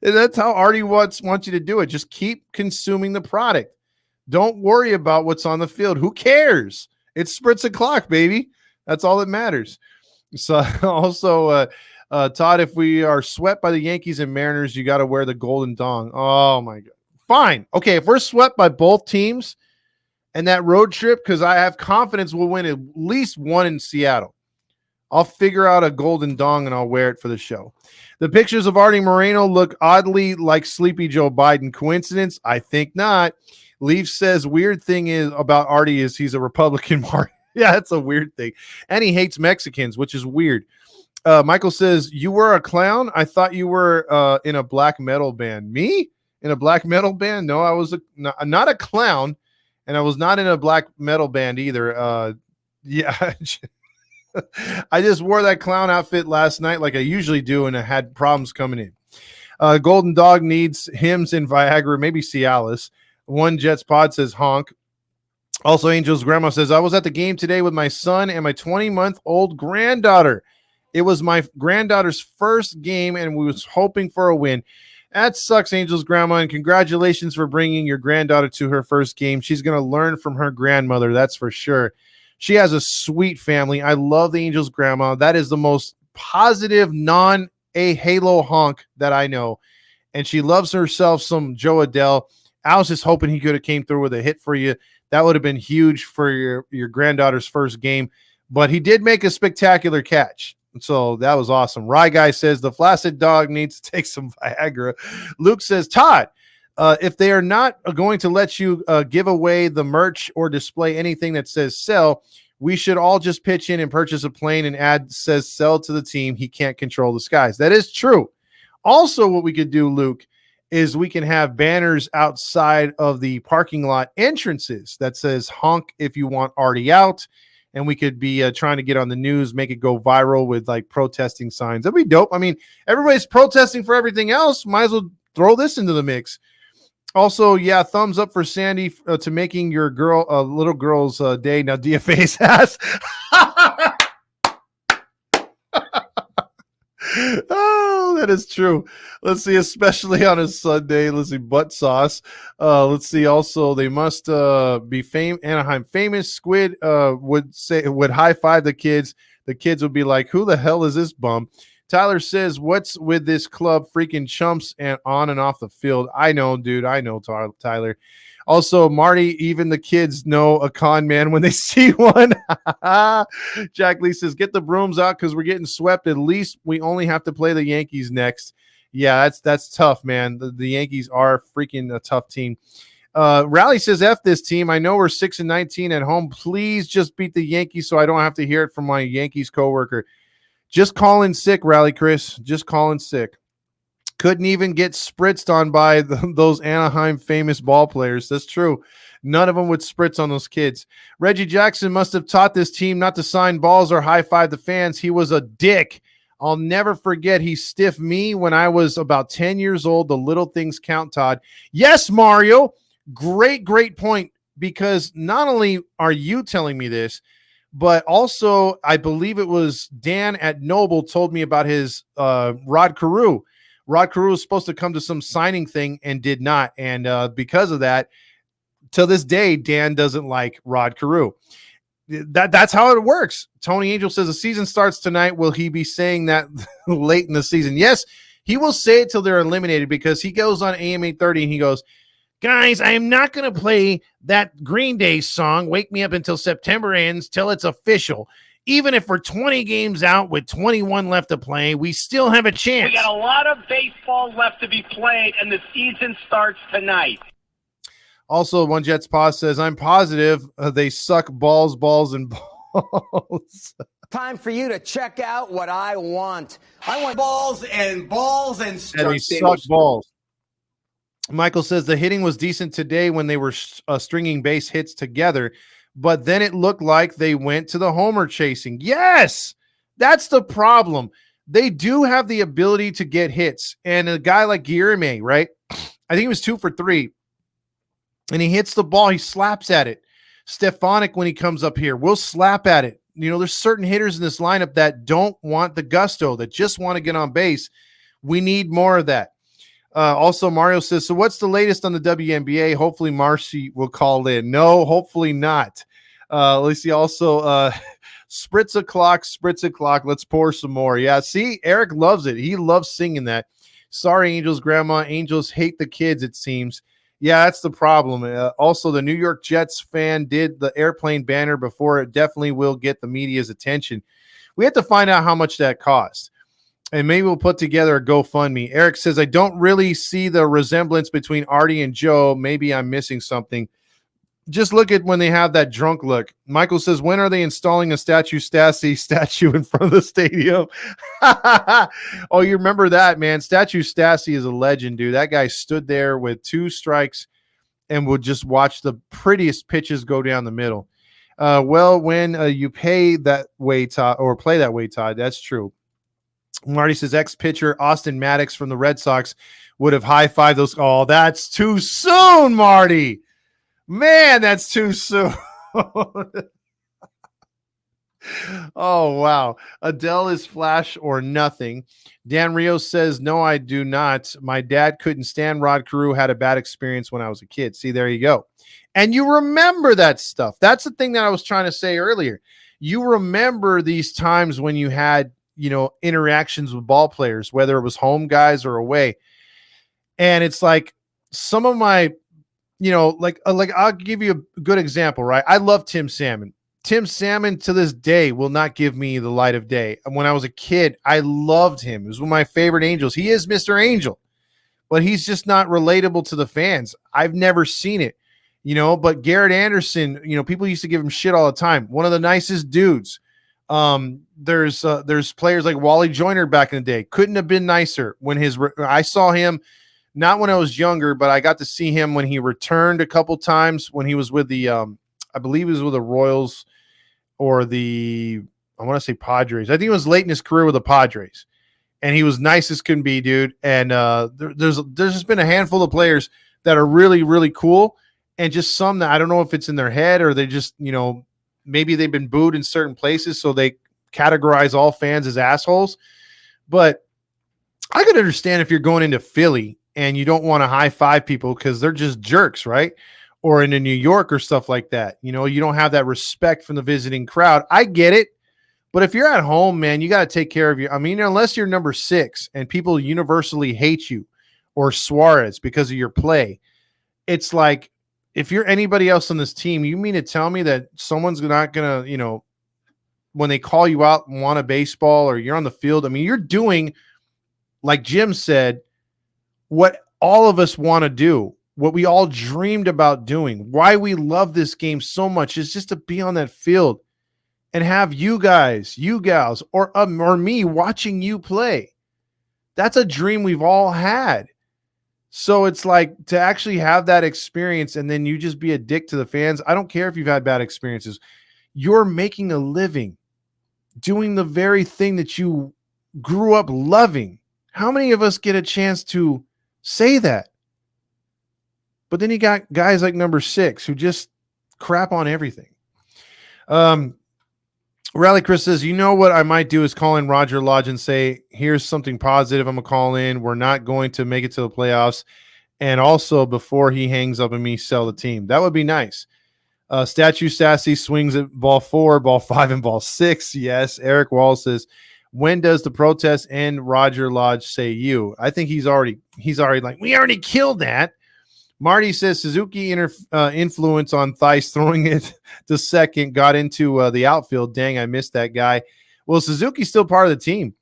And that's how Artie wants you to do it. Just keep consuming the product. Don't worry about what's on the field. Who cares? It's Spritz O'Clock, baby. That's all that matters. So also, Todd, if we are swept by the Yankees and Mariners, you got to wear the golden dong. Oh my God. Fine. Okay. If we're swept by both teams and that road trip, because I have confidence we'll win at least one in Seattle. I'll figure out a golden dong and I'll wear it for the show. The pictures of Artie Moreno look oddly like Sleepy Joe Biden. Coincidence? I think not. Leaf says weird thing is about Artie is he's a Republican. Yeah, that's a weird thing. And he hates Mexicans, which is weird. Michael says, you were a clown? I thought you were in a black metal band. Me? In a black metal band? No, I was not a clown, and I was not in a black metal band either. Yeah, I just wore that clown outfit last night like I usually do, and I had problems coming in. Golden Dog needs hymns and Viagra, maybe Cialis. One Jets Pod says honk. Also, Angel's grandma says, I was at the game today with my son and my 20-month-old granddaughter. It was my granddaughter's first game, and we was hoping for a win. That sucks, Angel's grandma, and congratulations for bringing your granddaughter to her first game. She's going to learn from her grandmother, that's for sure. She has a sweet family. I love the Angel's grandma. That is the most positive, non-a Halo honk that I know, and she loves herself some Joe Adele. I was just hoping he could have came through with a hit for you. That would have been huge for your granddaughter's first game, but he did make a spectacular catch. So that was awesome. Rye Guy says the flaccid dog needs to take some Viagra. Luke says, Todd, if they are not going to let you give away the merch or display anything that says sell, we should all just pitch in and purchase a plane and add says sell to the team. He can't control the skies. That is true. Also, what we could do, Luke, is we can have banners outside of the parking lot entrances that says honk if you want Artie out. And we could be trying to get on the news, make it go viral with like protesting signs. That'd be dope. I mean, everybody's protesting for everything else. Might as well throw this into the mix. Also, yeah, thumbs up for Sandy to making your little girl's day. Now, DFA's ass. Oh, that is true. Let's see, especially on a Sunday. Let's see, butt sauce. Let's see. Also, they must be Anaheim famous. Squid would high five the kids. The kids would be like, "Who the hell is this bum?" Tyler says, "What's with this club? Freaking chumps and on and off the field." I know, dude. I know, Tyler. Also, Marty, even the kids know a con man when they see one. Jack Lee says, get the brooms out because we're getting swept. At least we only have to play the Yankees next. Yeah, that's tough, man. The Yankees are freaking a tough team. Rally says, F this team. I know we're 6-19 at home. Please just beat the Yankees so I don't have to hear it from my Yankees coworker. Just call in sick, Rally Chris. Just call in sick. Couldn't even get spritzed on by those Anaheim famous ball players. That's true. None of them would spritz on those kids. Reggie Jackson must have taught this team not to sign balls or high-five the fans. He was a dick. I'll never forget he stiffed me when I was about 10 years old. The little things count, Todd. Yes, Mario. Great point, because not only are you telling me this, but also I believe it was Dan at Noble told me about his Rod Carew. Rod Carew was supposed to come to some signing thing and did not. And because of that, to this day, Dan doesn't like Rod Carew. That's how it works. Tony Angel says the season starts tonight. Will he be saying that late in the season? Yes, he will say it till they're eliminated, because he goes on AM 830 and he goes, guys, I am not going to play that Green Day song, Wake Me Up Until September Ends, till it's official. Even if we're 20 games out with 21 left to play, we still have a chance. We got a lot of baseball left to be played, and the season starts tonight. Also, One Jets Pause says, I'm positive they suck balls, and balls. Time for you to check out what I want. I want balls and they suck balls. Michael says the hitting was decent today when they were stringing base hits together, but then it looked like they went to the homer chasing. Yes, that's the problem. They do have the ability to get hits. And a guy like Guillerme, right? I think he was 2 for 3. And he hits the ball. He slaps at it. Stefanik, when he comes up here, will slap at it. You know, there's certain hitters in this lineup that don't want the gusto, that just want to get on base. We need more of that. Also, Mario says, so what's the latest on the WNBA? Hopefully Marcy will call in. No, hopefully not. Let's see. Also, spritz a clock. Let's pour some more. Yeah, see, Eric loves it. He loves singing that. Sorry, Angels grandma. Angels hate the kids, it seems. Yeah, that's the problem. Also, the New York Jets fan did the airplane banner before. It definitely will get the media's attention. We have to find out how much that cost. And maybe we'll put together a GoFundMe. Eric says, I don't really see the resemblance between Artie and Joe. Maybe I'm missing something. Just look at when they have that drunk look. Michael says, when are they installing a Stassi statue in front of the stadium? Oh, you remember that, man. Stassi is a legend, dude. That guy stood there with 2 strikes and would just watch the prettiest pitches go down the middle. Well, when you pay that way, Todd, or play that way, Todd, that's true. Marty says ex-pitcher Austin Maddox from the Red Sox would have high-fived those. Oh, that's too soon, Marty. Man, that's too soon. Oh, wow. Adele is flash or nothing. Dan Rios says, no, I do not. My dad couldn't stand Rod Carew, had a bad experience when I was a kid. See, there you go. And you remember that stuff. That's the thing that I was trying to say earlier. You remember these times when you had, interactions with ball players, whether it was home guys or away. And it's like some of my, like I'll give you a good example, right? I love Tim Salmon. Tim Salmon to this day will not give me the light of day. And when I was a kid, I loved him. He was one of my favorite Angels. He is Mr. Angel, but he's just not relatable to the fans. I've never seen it, but Garrett Anderson, people used to give him shit all the time. One of the nicest dudes. There's players like Wally Joyner back in the day. Couldn't have been nicer when I saw him, not when I was younger, but I got to see him when he returned a couple times when he was with the, I believe he was with the Royals or I want to say Padres. I think it was late in his career with the Padres, and he was nice as can be, dude. And there's just been a handful of players that are really, really cool, and just some that I don't know if it's in their head or they just, maybe they've been booed in certain places, so they categorize all fans as assholes. But I could understand if you're going into Philly and you don't want to high five people because they're just jerks, right? Or in New York or stuff like that. You don't have that respect from the visiting crowd. I get it. But if you're at home, man, you got to take care of unless you're number 6 and people universally hate you, or Suarez because of your play, it's like, if you're anybody else on this team, you mean to tell me that someone's not going to, when they call you out and want a baseball or you're on the field, you're doing, like Jim said, what all of us want to do, what we all dreamed about doing, why we love this game so much is just to be on that field and have you guys, you gals, or me watching you play. That's a dream we've all had. So it's like to actually have that experience and then you just be a dick to the fans. I don't care if you've had bad experiences. You're making a living doing the very thing that you grew up loving. How many of us get a chance to say that? But then you got guys like number 6 who just crap on everything. Rally Chris says, what I might do is call in Roger Lodge and say, here's something positive I'm going to call in. We're not going to make it to the playoffs. And also, before he hangs up on me, sell the team. That would be nice. Statue Sassy swings at ball 4, ball 5, and ball 6. Yes. Eric Wall says, when does the protest end? Roger Lodge say you. I think he's already like, we already killed that. Marty says Suzuki influence on Theis throwing it to second got into the outfield. Dang, I missed that guy. Well, Suzuki's still part of the team.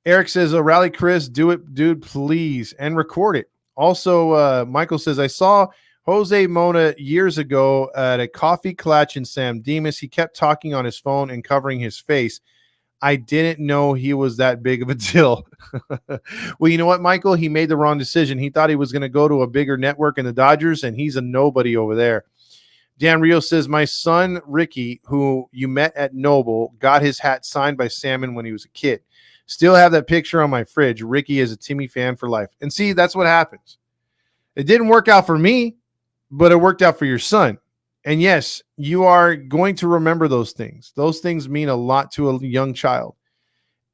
Eric says, Rally Chris, do it, dude, please, and record it. Also, Michael says, I saw Jose Mona years ago at a coffee clutch in San Dimas. He kept talking on his phone and covering his face. I didn't know he was that big of a deal. Well, you know what, Michael? He made the wrong decision. He thought he was going to go to a bigger network in the Dodgers, and he's a nobody over there. Dan Rio says, my son, Ricky, who you met at Noble, got his hat signed by Salmon when he was a kid. Still have that picture on my fridge. Ricky is a Timmy fan for life. And see, that's what happens. It didn't work out for me, but it worked out for your son. And yes, you are going to remember those things. Those things mean a lot to a young child.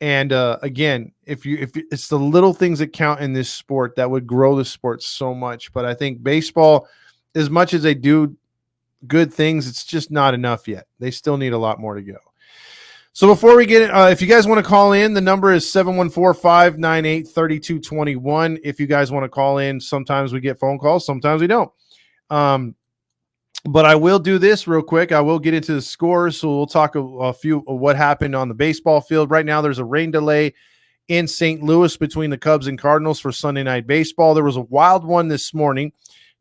And again, if it's the little things that count in this sport that would grow the sport so much. But I think baseball, as much as they do good things, it's just not enough yet. They still need a lot more to go. So before we get if you guys want to call in, the number is 714-598-3221. If you guys want to call in, sometimes we get phone calls, sometimes we don't. But I will do this real quick. I will get into the scores. So we'll talk a few of what happened on the baseball field. Right now, there's a rain delay in St. Louis between the Cubs and Cardinals for Sunday Night Baseball. There was a wild one this morning.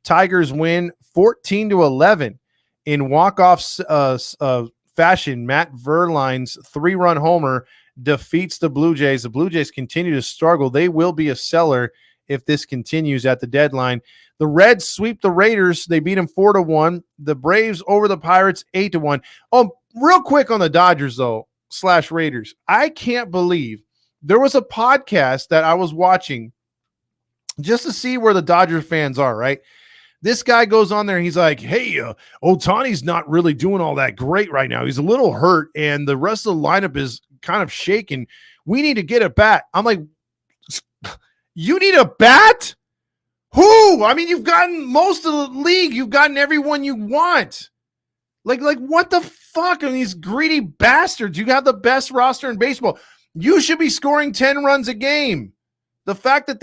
Tigers win 14-11 in walk-off fashion. Matt Verline's 3-run homer defeats the Blue Jays. The Blue Jays continue to struggle. They will be a seller if this continues at the deadline. The Reds sweep the Raiders. They beat them 4-1. The Braves over the Pirates 8-1. Oh, real quick on the Dodgers though / Raiders. I can't believe there was a podcast that I was watching just to see where the Dodgers fans are, right? This guy goes on there and he's like, hey, Ohtani's not really doing all that great right now. He's a little hurt and the rest of the lineup is kind of shaking. We need to get a bat. I'm like, you need a bat? Who? I mean, you've gotten most of the league. You've gotten everyone you want. Like what the fuck are these greedy bastards? You have the best roster in baseball. You should be scoring 10 runs a game. The fact that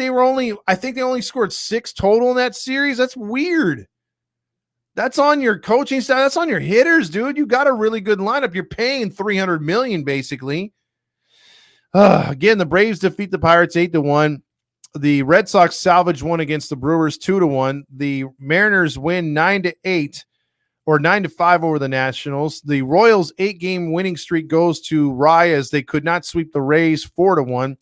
I think they only scored 6 total in that series, that's weird. That's on your coaching staff. That's on your hitters, dude. You got a really good lineup. You're paying $300 million, basically. Again, the Braves defeat the Pirates 8-1. The Red Sox salvage one against the Brewers 2-1. The Mariners win 9-8 or 9-5 over the Nationals. The Royals 8-game winning streak goes to Rye as they could not sweep the Rays 4-1.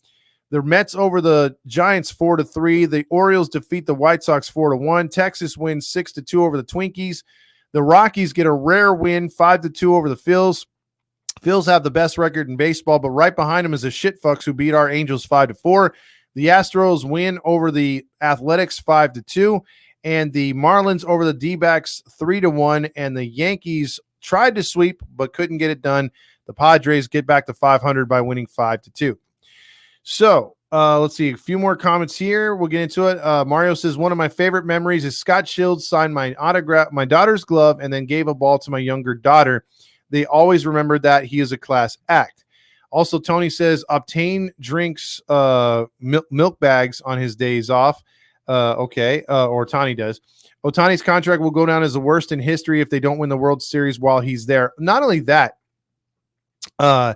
The Mets over the Giants 4-3. The Orioles defeat the White Sox 4-1. Texas wins 6-2 over the Twinkies. The Rockies get a rare win 5-2 over the Phils. Phils have the best record in baseball, but right behind them is the shitfucks who beat our Angels 5-4. The Astros win over the Athletics 5-2, and the Marlins over the D-backs 3-1, and the Yankees tried to sweep but couldn't get it done. The Padres get back to 500 by winning 5-2. So let's see a few more comments here. We'll get into it. Mario says, one of my favorite memories is Scott Shields signed my daughter's glove and then gave a ball to my younger daughter. They always remembered that. He is a class act. Also, Tony says, obtain drinks, milk bags on his days off. Okay. Or Tani does. Ohtani's contract will go down as the worst in history if they don't win the World Series while he's there. Not only that, the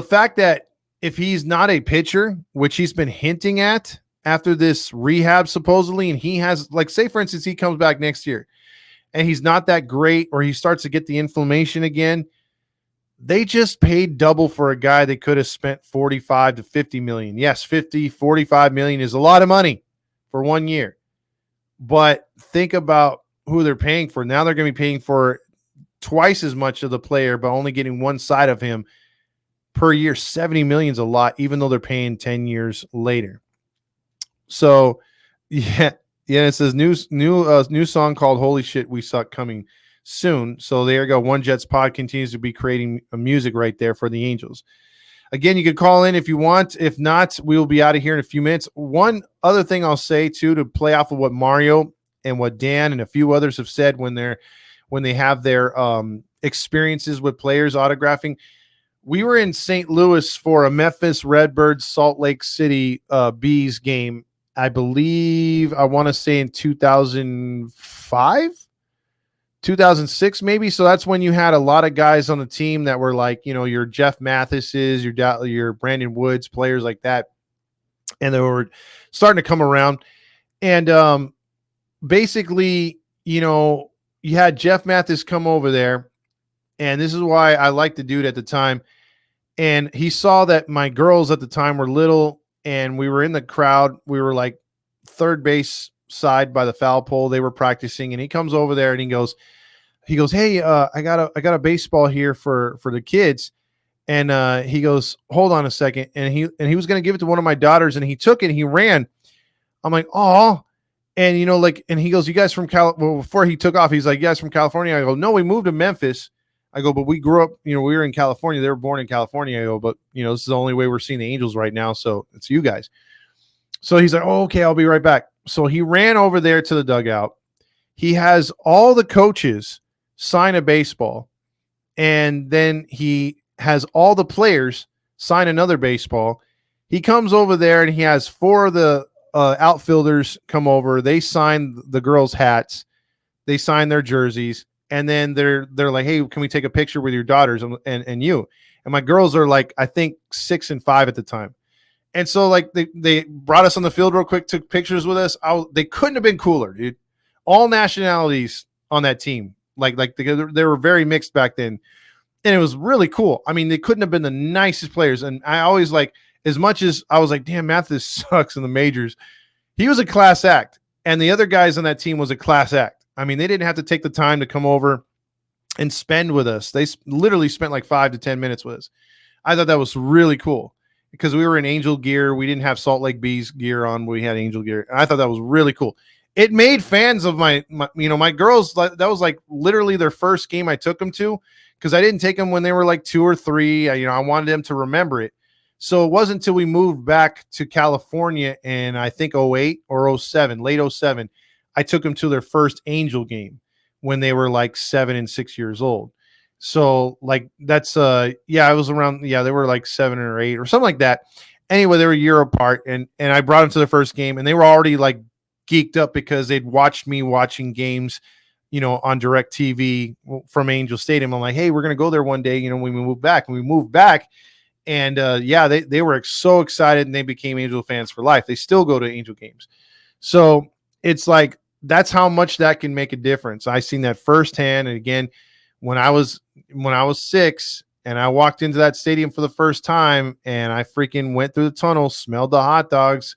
fact that if he's not a pitcher, which he's been hinting at after this rehab supposedly, and he has, like, say, for instance, he comes back next year and he's not that great, or he starts to get the inflammation again, they just paid double for a guy they could have spent 45 to 50 million. Yes, 50, 45 million is a lot of money for 1 year. But think about who they're paying for. Now they're going to be paying for twice as much of the player, but only getting one side of him per year. 70 million is a lot, even though they're paying 10 years later. So, yeah, it says new song called Holy Shit, We Suck coming soon. So there you go. One Jets Pod continues to be creating music right there for the Angels. Again, you can call in if you want. If not, we will be out of here in a few minutes. One other thing I'll say too, to play off of what Mario and what Dan and a few others have said when they have their experiences with players autographing. We were in St. Louis for a Memphis Redbirds Salt Lake City Bees game. I believe, I want to say in 2005, 2006 maybe. So that's when you had a lot of guys on the team that were like, your Jeff Mathises, your Brandon Woods, players like that. And they were starting to come around. And basically, you had Jeff Mathis come over there. And this is why I liked the dude at the time. And he saw that my girls at the time were little, and we were in the crowd. We were like third base side by the foul pole. They were practicing, and he comes over there and he goes, "Hey, I got a baseball here for the kids." And he goes, "Hold on a second." And he was going to give it to one of my daughters, and he took it and he ran. I'm like, "Oh." And and he goes, "You guys from Well, before he took off, he's like, "You guys from California?" I go, "No, we moved to Memphis." I go, "But we grew up, we were in California. They were born in California." I go, "But this is the only way we're seeing the Angels right now. So it's you guys." So he's like, "Oh, okay, I'll be right back." So he ran over there to the dugout. He has all the coaches sign a baseball. And then he has all the players sign another baseball. He comes over there and he has 4 of the outfielders come over. They sign the girls' hats. They sign their jerseys, and then they're like, "Hey, can we take a picture with your daughters and you?" And my girls are like, I think 6 and 5 at the time. And so like they brought us on the field real quick, took pictures with us. They couldn't have been cooler, dude. All nationalities on that team. Like they were very mixed back then. And it was really cool. I mean, they couldn't have been the nicest players. And I always like, as much as I was like, damn, Mathis sucks in the majors, he was a class act. And the other guys on that team was a class act. I mean, they didn't have to take the time to come over and spend with us. They literally spent like 5 to 10 minutes with us. I thought that was really cool because we were in Angel gear. We didn't have Salt Lake Bees gear on. We had Angel gear. And I thought that was really cool. It made fans of my girls. That was like literally their first game I took them to, because I didn't take them when they were like 2 or 3. I wanted them to remember it. So it wasn't until we moved back to California in, I think, 08 or 07, late 07, I took them to their first Angel game when they were like 7 and 6 years old. So like that's I was around, they were like 7 or 8 or something like that. Anyway, they were a year apart, and I brought them to the first game, and they were already like geeked up because they'd watched me watching games, on direct TV from Angel Stadium. I'm like, hey, we're going to go there one day, when we move back. And we moved back, and they were so excited, and they became Angel fans for life. They still go to Angel games. So it's like, that's how much that can make a difference. I seen that firsthand. And again, when I was 6 and I walked into that stadium for the first time, and I freaking went through the tunnel, smelled the hot dogs,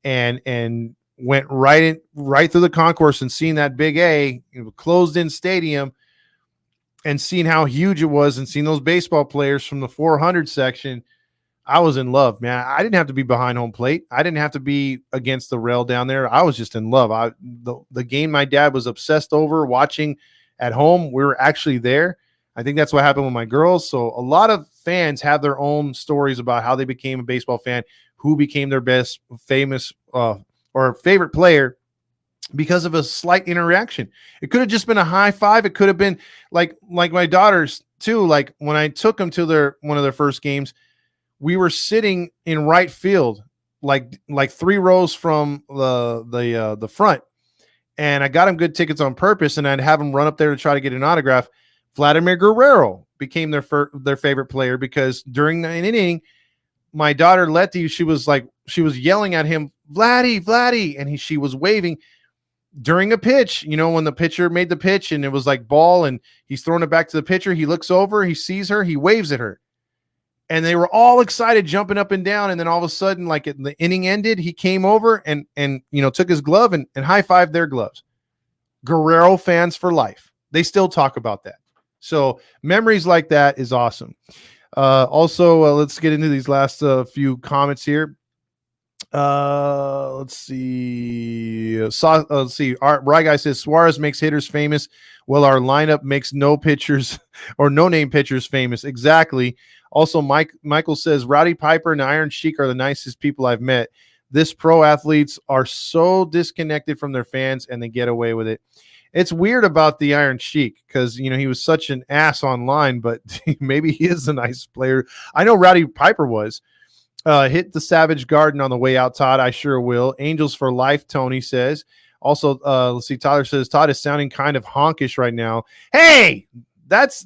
and went right through the concourse, and seeing that big A, closed in stadium, and seeing how huge it was, and seeing those baseball players from the 400 section, I was in love, man. I didn't have to be behind home plate. I didn't have to be against the rail down there. I was just in love. The game my dad was obsessed over watching at home, we were actually there. I think that's what happened with my girls. So a lot of fans have their own stories about how they became a baseball fan, who became their best famous or favorite player because of a slight interaction. It could have just been a high five. It could have been like my daughters too. Like when I took them to one of their first games, we were sitting in right field, like 3 rows from the front, and I got them good tickets on purpose, and I'd have them run up there to try to get an autograph. Vladimir Guerrero became their favorite player because during an inning, my daughter Letty, she was yelling at him, Vladdy, and she was waving during a pitch. When the pitcher made the pitch and it was like ball, and he's throwing it back to the pitcher, he looks over, he sees her, he waves at her. And they were all excited, jumping up and down. And then all of a sudden, like the inning ended, he came over and took his glove and high-fived their gloves. Guerrero fans for life. They still talk about that. So memories like that is awesome. Also, let's get into these last few comments here. Let's see. Let's see. Our Bry Guy says Suarez makes hitters famous. Well, our lineup makes no pitchers or no name pitchers famous. Exactly. Also, Michael says Rowdy Piper and Iron Sheik are the nicest people I've met. This pro athletes are so disconnected from their fans, and they get away with it. It's weird about the Iron Sheik because, he was such an ass online, but maybe he is a nice player. I know Rowdy Piper was. Hit the Savage Garden on the way out, Todd. I sure will. Angels for life, Tony says. Also, let's see. Tyler says Todd is sounding kind of honkish right now. Hey, that's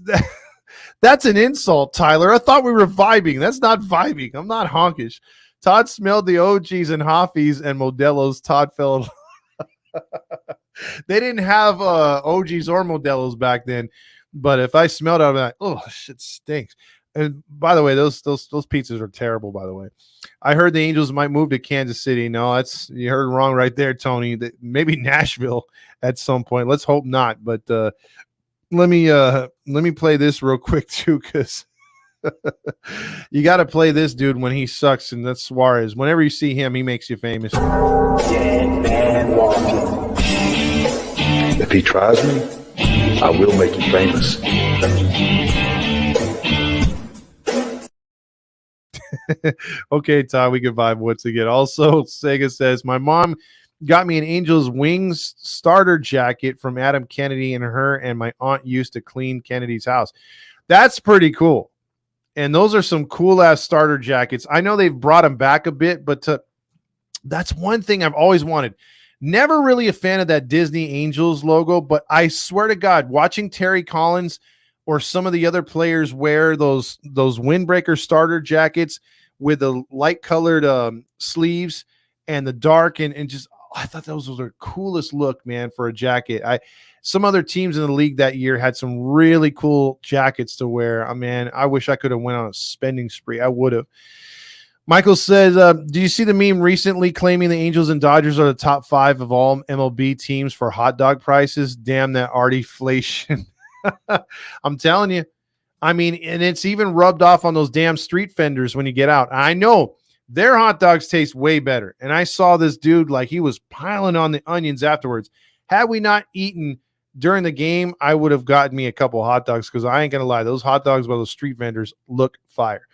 an insult, Tyler. I thought we were vibing. That's not vibing. I'm not honkish. Todd smelled the OGs and Hoffies and Modelos. Todd fell. They didn't have OGs or Modelos back then, but if I smelled it, I'd be like, oh, shit stinks. And by the way, those pizzas are terrible, by the way. I heard the Angels might move to Kansas City. No, you heard wrong right there, Tony. Maybe Nashville at some point. Let's hope not. But let me play this real quick too, because you got to play this dude when he sucks, and that's Suarez. Whenever you see him, he makes you famous. Dead man walking. If he tries me, I will make you famous. Okay, Todd, we can vibe once again. Also, Sega says, my mom got me an Angels Wings starter jacket from Adam Kennedy, and her and my aunt used to clean Kennedy's house. That's pretty cool. And those are some cool-ass starter jackets. I know they've brought them back a bit, but that's one thing I've always wanted. Never really a fan of that Disney Angels logo, but I swear to God, watching Terry Collins or some of the other players wear those windbreaker starter jackets with the light colored sleeves and the dark and just I thought those was the coolest look, man, for a jacket. Some other teams in the league that year had some really cool jackets to wear. Man, I wish I could have went on a spending spree. I would have. Michael says, do you see the meme recently claiming the Angels and Dodgers are the top 5 of all MLB teams for hot dog prices? Damn that artiflation. I'm telling you. I mean, and it's even rubbed off on those damn street vendors when you get out. I know their hot dogs taste way better. And I saw this dude like he was piling on the onions afterwards. Had we not eaten during the game, I would have gotten me a couple hot dogs because I ain't going to lie. Those hot dogs by those street vendors look fire.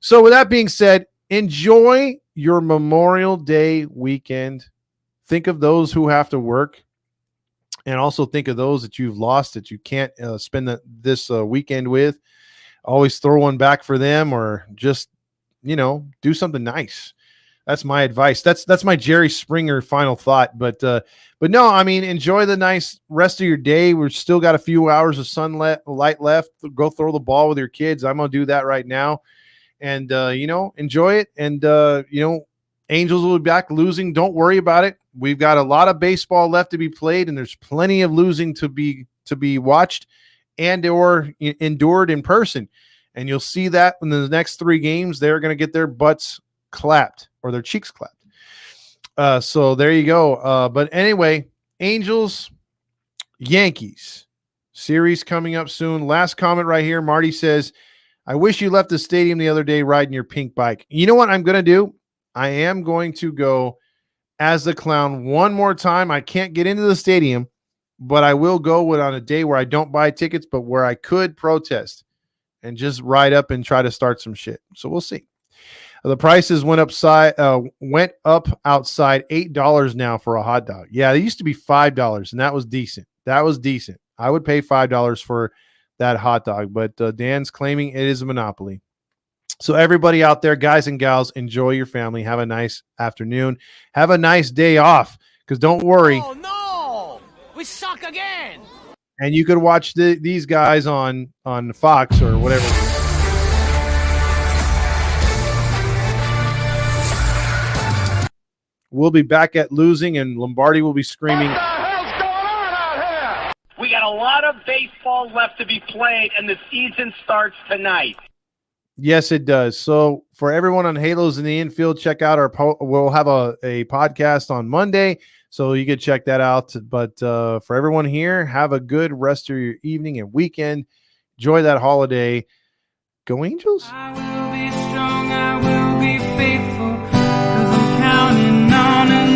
So with that being said, enjoy your Memorial Day weekend. Think of those who have to work. And also think of those that you've lost that you can't spend this weekend with. Always throw one back for them or just, do something nice. That's my advice. That's my Jerry Springer final thought. But no, I mean, enjoy the nice rest of your day. We've still got a few hours of sunlight left. Go throw the ball with your kids. I'm going to do that right now. And, enjoy it. And, Angels will be back losing. Don't worry about it. We've got a lot of baseball left to be played, and there's plenty of losing to be watched and or endured in person. And you'll see that in the next 3 games, they're going to get their butts clapped or their cheeks clapped. So there you go. But anyway, Angels, Yankees series coming up soon. Last comment right here. Marty says, I wish you left the stadium the other day riding your pink bike. You know what I'm going to do? I am going to go as the clown one more time. I can't get into the stadium, but I will go on a day where I don't buy tickets, but where I could protest and just ride up and try to start some shit. So we'll see. The prices went up outside $8 now for a hot dog. Yeah, it used to be $5, and that was decent. I would pay $5 for that hot dog, but Dan's claiming it is a monopoly. So everybody out there, guys and gals, enjoy your family. Have a nice afternoon. Have a nice day off, because don't worry. Oh, no! We suck again! And you could watch these guys on Fox or whatever. We'll be back at losing, and Lombardi will be screaming. What the hell's going on out here? We got a lot of baseball left to be played, and the season starts tonight. Yes, it does. So for everyone on Halos in the Infield, check out we'll have a podcast on Monday, so you can check that out. But for everyone here, have a good rest of your evening and weekend. Enjoy that holiday. Go Angels. I will be strong, I will be faithful, 'cause I'm counting on a